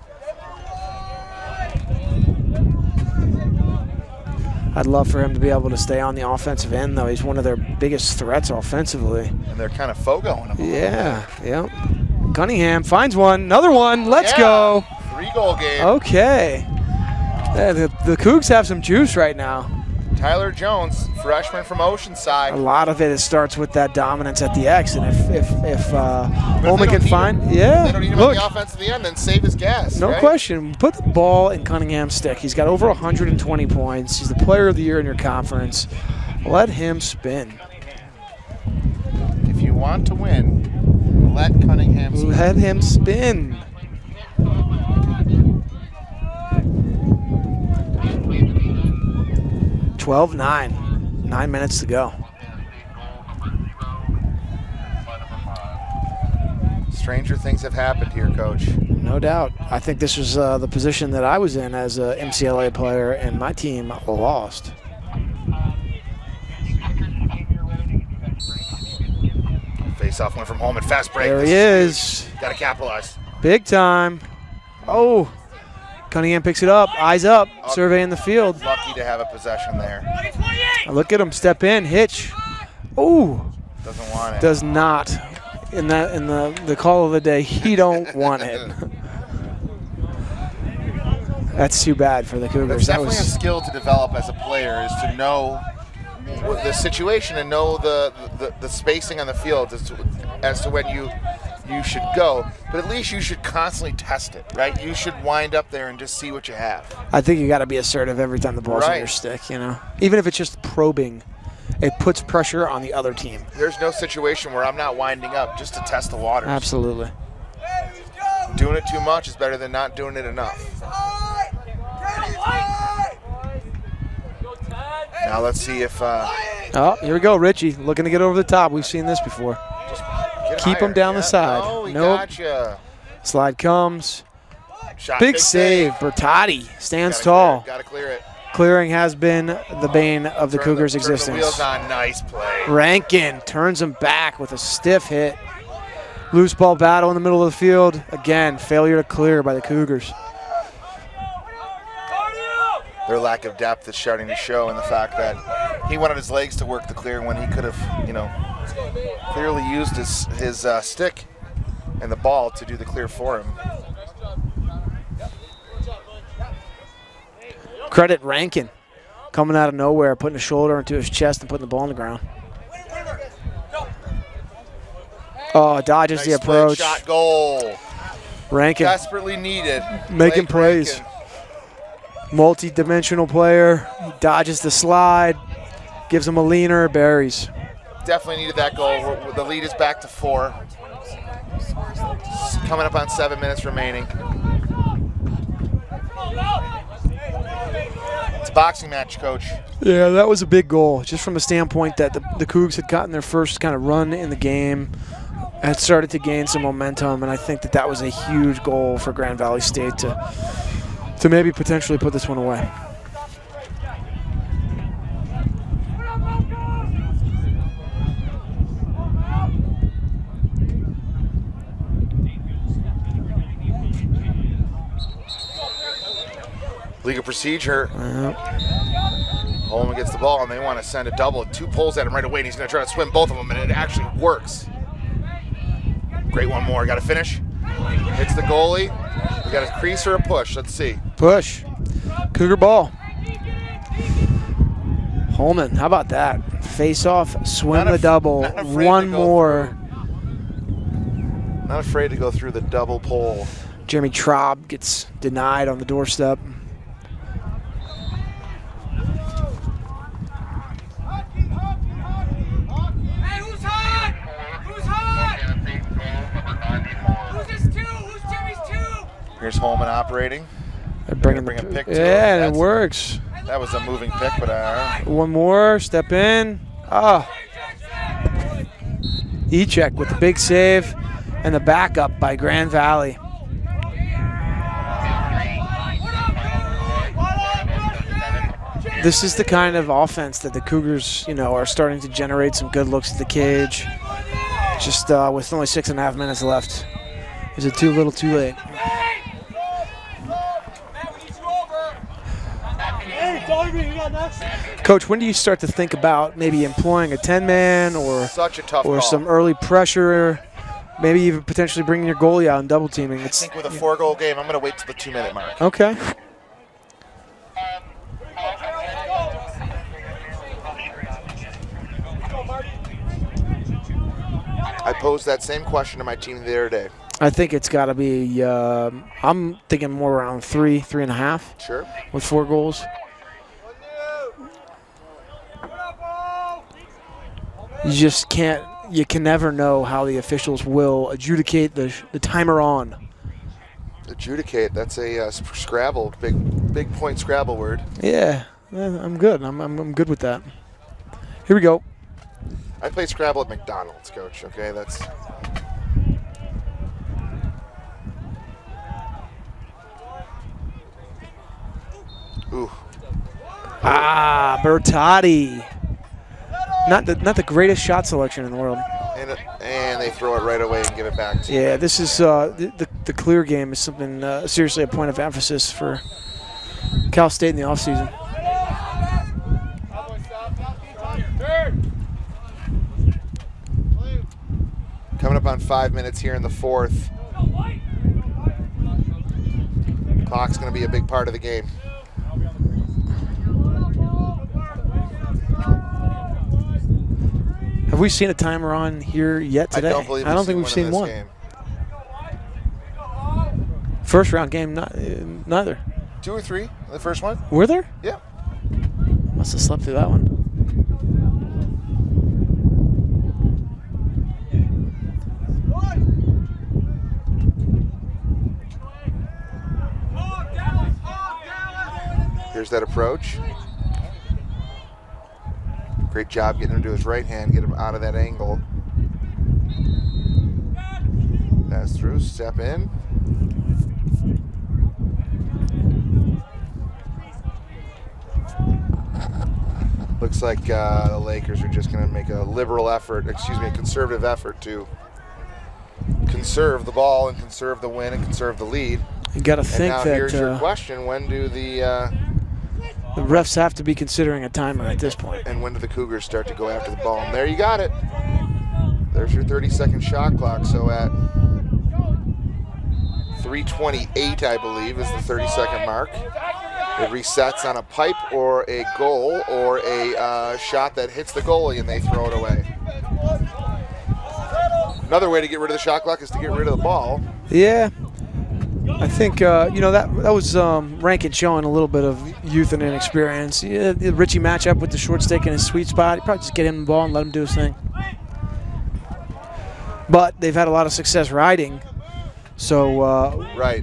I'd love for him to be able to stay on the offensive end, though. He's one of their biggest threats offensively. And they're kind of fogoing him. Yeah, yeah. Cunningham finds one, another one. Let's go. 3-goal game. Okay. Yeah, the Cougs have some juice right now. Tyler Jones, freshman from Oceanside. A lot of it starts with that dominance at the X, and if Holman can find, they don't need him on the offense at the end, then save his gas. No right? question. Put the ball in Cunningham's stick. He's got over 120 points. He's the player of the year in your conference. Let him spin. If you want to win, let Cunningham spin. Let him spin. (12-9). 9 minutes to go. Stranger things have happened here, Coach. No doubt. I think this was the position that I was in as a MCLA player, and my team lost. Face-off went from home and fast break. There he is. Got to capitalize. Big time. Oh. Cunningham picks it up, eyes up, surveying the field. Lucky to have a possession there. Look at him step in, hitch. Oh, doesn't want it. Does not. In the call of the day, he don't want it. That's too bad for the Cougars. That's definitely a skill to develop as a player, is to know the situation and know the spacing on the field as to when you should go, but at least you should constantly test it, right? You should wind up there and just see what you have. I think you got to be assertive every time the ball's in your stick, you know? Even if it's just probing, it puts pressure on the other team. There's no situation where I'm not winding up just to test the waters. Absolutely. Doing it too much is better than not doing it enough. Now let's see if... oh, here we go, Richie, looking to get over the top. We've seen this before. Keep him down the side. Oh, nope. Gotcha. Slide comes. Shot, big save. Bertotti stands tall. Got to clear it. Clearing has been the bane of the Cougars' existence. The wheels on. Nice play. Rankin turns him back with a stiff hit. Loose ball battle in the middle of the field. Again, failure to clear by the Cougars. Their lack of depth is starting to show in the fact that he wanted his legs to work the clear when he could have, you know, clearly used his stick and the ball to do the clear for him. Credit Rankin coming out of nowhere, putting a shoulder into his chest and putting the ball on the ground. Oh, dodges nice the approach. Shot goal. Rankin desperately needed. Making plays. Multi-dimensional player. He dodges the slide, gives him a leaner, buries. Definitely needed that goal. The lead is back to 4. Coming up on 7 minutes remaining. It's a boxing match, Coach. Yeah, that was a big goal, just from a standpoint that the Cougs had gotten their first kind of run in the game, had started to gain some momentum, and I think that was a huge goal for Grand Valley State to maybe potentially put this one away. Legal procedure. Holman gets the ball, and they want to send a double. 2 pulls at him right away, and he's going to try to swim both of them, and it actually works. Great, one more. Got to finish. Hits the goalie. We got a crease or a push. Let's see. Push. Cougar ball. Holman, how about that? Face off, swim the double. One more. Not afraid to go through the double pole. Jeremy Traub gets denied on the doorstep. Hey, who's hot? Who's hot? Who's this 2? Who's Jimmy's 2? Here's Holman operating. They're bringing bring a pick to yeah, him. and it works. That was a moving pick, but all right. One more, step in. E-check with the big save and the backup by Grand Valley. This is the kind of offense that the Cougars, are starting to generate some good looks at the cage. Just with only 6.5 minutes left. Is it too little, too late? Coach, when do you start to think about maybe employing a 10-man or such a tough call. Some early pressure, maybe even potentially bringing your goalie out and double teaming? I think with a 4-goal game, I'm going to wait till the 2-minute mark. Okay. I posed that same question to my team the other day. I think it's got to be, I'm thinking more around 3.5. Sure. With 4 goals. You just can't, you can never know how the officials will adjudicate the timer on. Adjudicate, that's a Scrabble, big point Scrabble word. Yeah, I'm good. I'm good with that. Here we go. I play Scrabble at McDonald's, Coach, okay? That's... Ooh. Ah, Bertotti. Not the greatest shot selection in the world. And they throw it right away and give it back to you. Yeah, this is the clear game is something seriously a point of emphasis for Cal State in the offseason. Coming up on 5 minutes here in the 4th. Clock's going to be a big part of the game. Have we seen a timer on here yet today? I don't believe I don't think we've seen one. Game. First round game, neither. 2 or 3, the first one. Were there? Yeah. Must have slept through that one. Here's that approach. Great job getting him to his right hand, get him out of that angle. Pass through, step in. Looks like the Lakers are just going to make a conservative effort to conserve the ball and conserve the win and conserve the lead. You got to think now that. Here's your question: when do the refs have to be considering a timer at this point? And when do the Cougars start to go after the ball? And there you got it. There's your 30-second shot clock. So at 3:28, I believe, is the 30-second mark. It resets on a pipe or a goal or a shot that hits the goalie and they throw it away. Another way to get rid of the shot clock is to get rid of the ball. Yeah. I think, that was Rankin showing a little bit of youth and inexperience. Yeah, the Richie matchup with the short stick in his sweet spot. You probably just get him the ball and let him do his thing. But they've had a lot of success riding. So, right.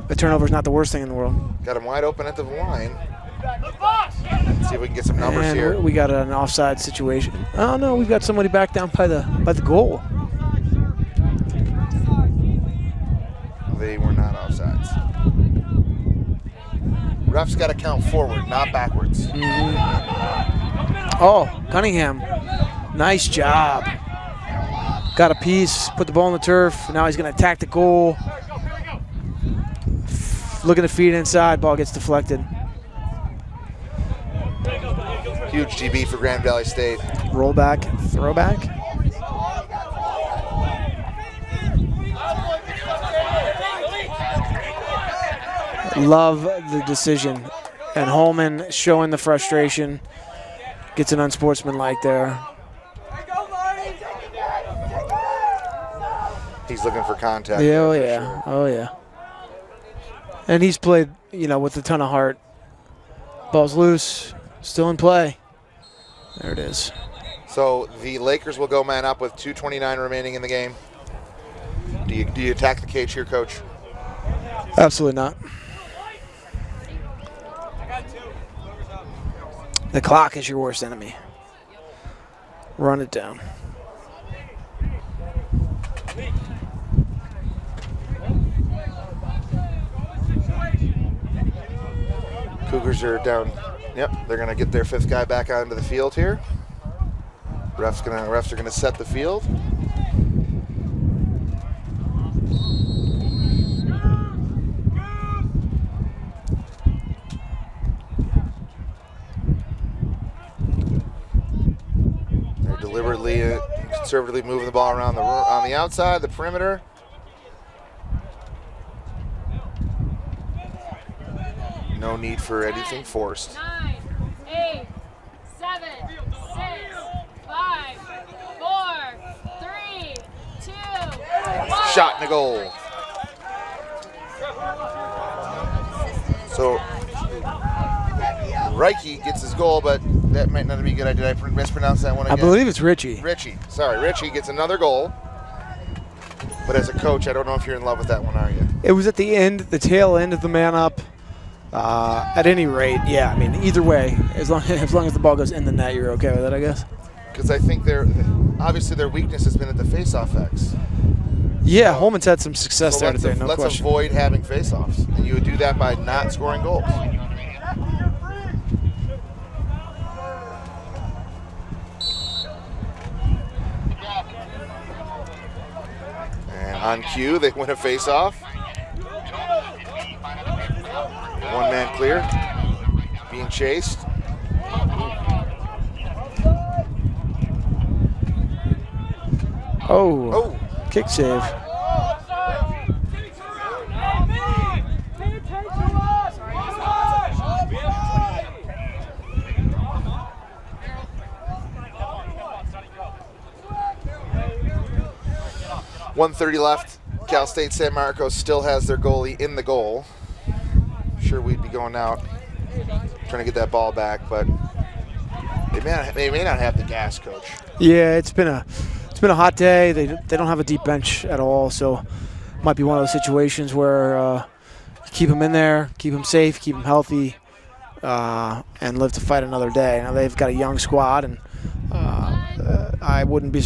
A turnover's not the worst thing in the world. Got him wide open at the line. Let's see if we can get some numbers here. We got an offside situation. Oh, no, we've got somebody back down by the goal. They were not offsides. Ref's got to count forward, not backwards. Mm-hmm. Oh, Cunningham. Nice job. Got a piece, put the ball on the turf. Now he's going to attack the goal. looking to feed inside. Ball gets deflected. Huge DB for Grand Valley State. Rollback, throwback. Love the decision. And Holman showing the frustration. Gets an unsportsmanlike there. He's looking for contact. Yeah, oh yeah, sure. Oh yeah. And he's played, with a ton of heart. Ball's loose, still in play. There it is. So the Lakers will go man up with 2:29 remaining in the game. Do you attack the cage here, Coach? Absolutely not. The clock is your worst enemy. Run it down. Cougars are down. Yep, they're going to get their 5th guy back onto the field here. Refs are going to set the field. They're deliberately and conservatively moving the ball around on the outside, the perimeter. No need for anything forced. 9, 8, 7, 6, 5, 4, 3, 2, 1. Shot in the goal. So Reiki gets his goal, but that might not be a good idea. Did I mispronounce that one again? I believe it's Richie. Sorry, Richie gets another goal. But as a coach, I don't know if you're in love with that one, are you? It was at the end, the tail end of the man up. At any rate, yeah. I mean, either way, as long as the ball goes in the net, you're okay with it, I guess. Because I think obviously their weakness has been at the face-off X. Yeah, Holman's had some success So there today, no let's question. avoid having face-offs, and you would do that by not scoring goals. And on cue, they win a face-off. One man clear, being chased. Oh, kick save. .130 left. Cal State San Marcos still has their goalie in the goal. Sure, we'd be going out trying to get that ball back, but they may not have the gas, Coach. Yeah, it's been a hot day. They don't have a deep bench at all, so it might be one of those situations where keep them in there, keep them safe, keep them healthy, and live to fight another day. Now they've got a young squad, and I wouldn't be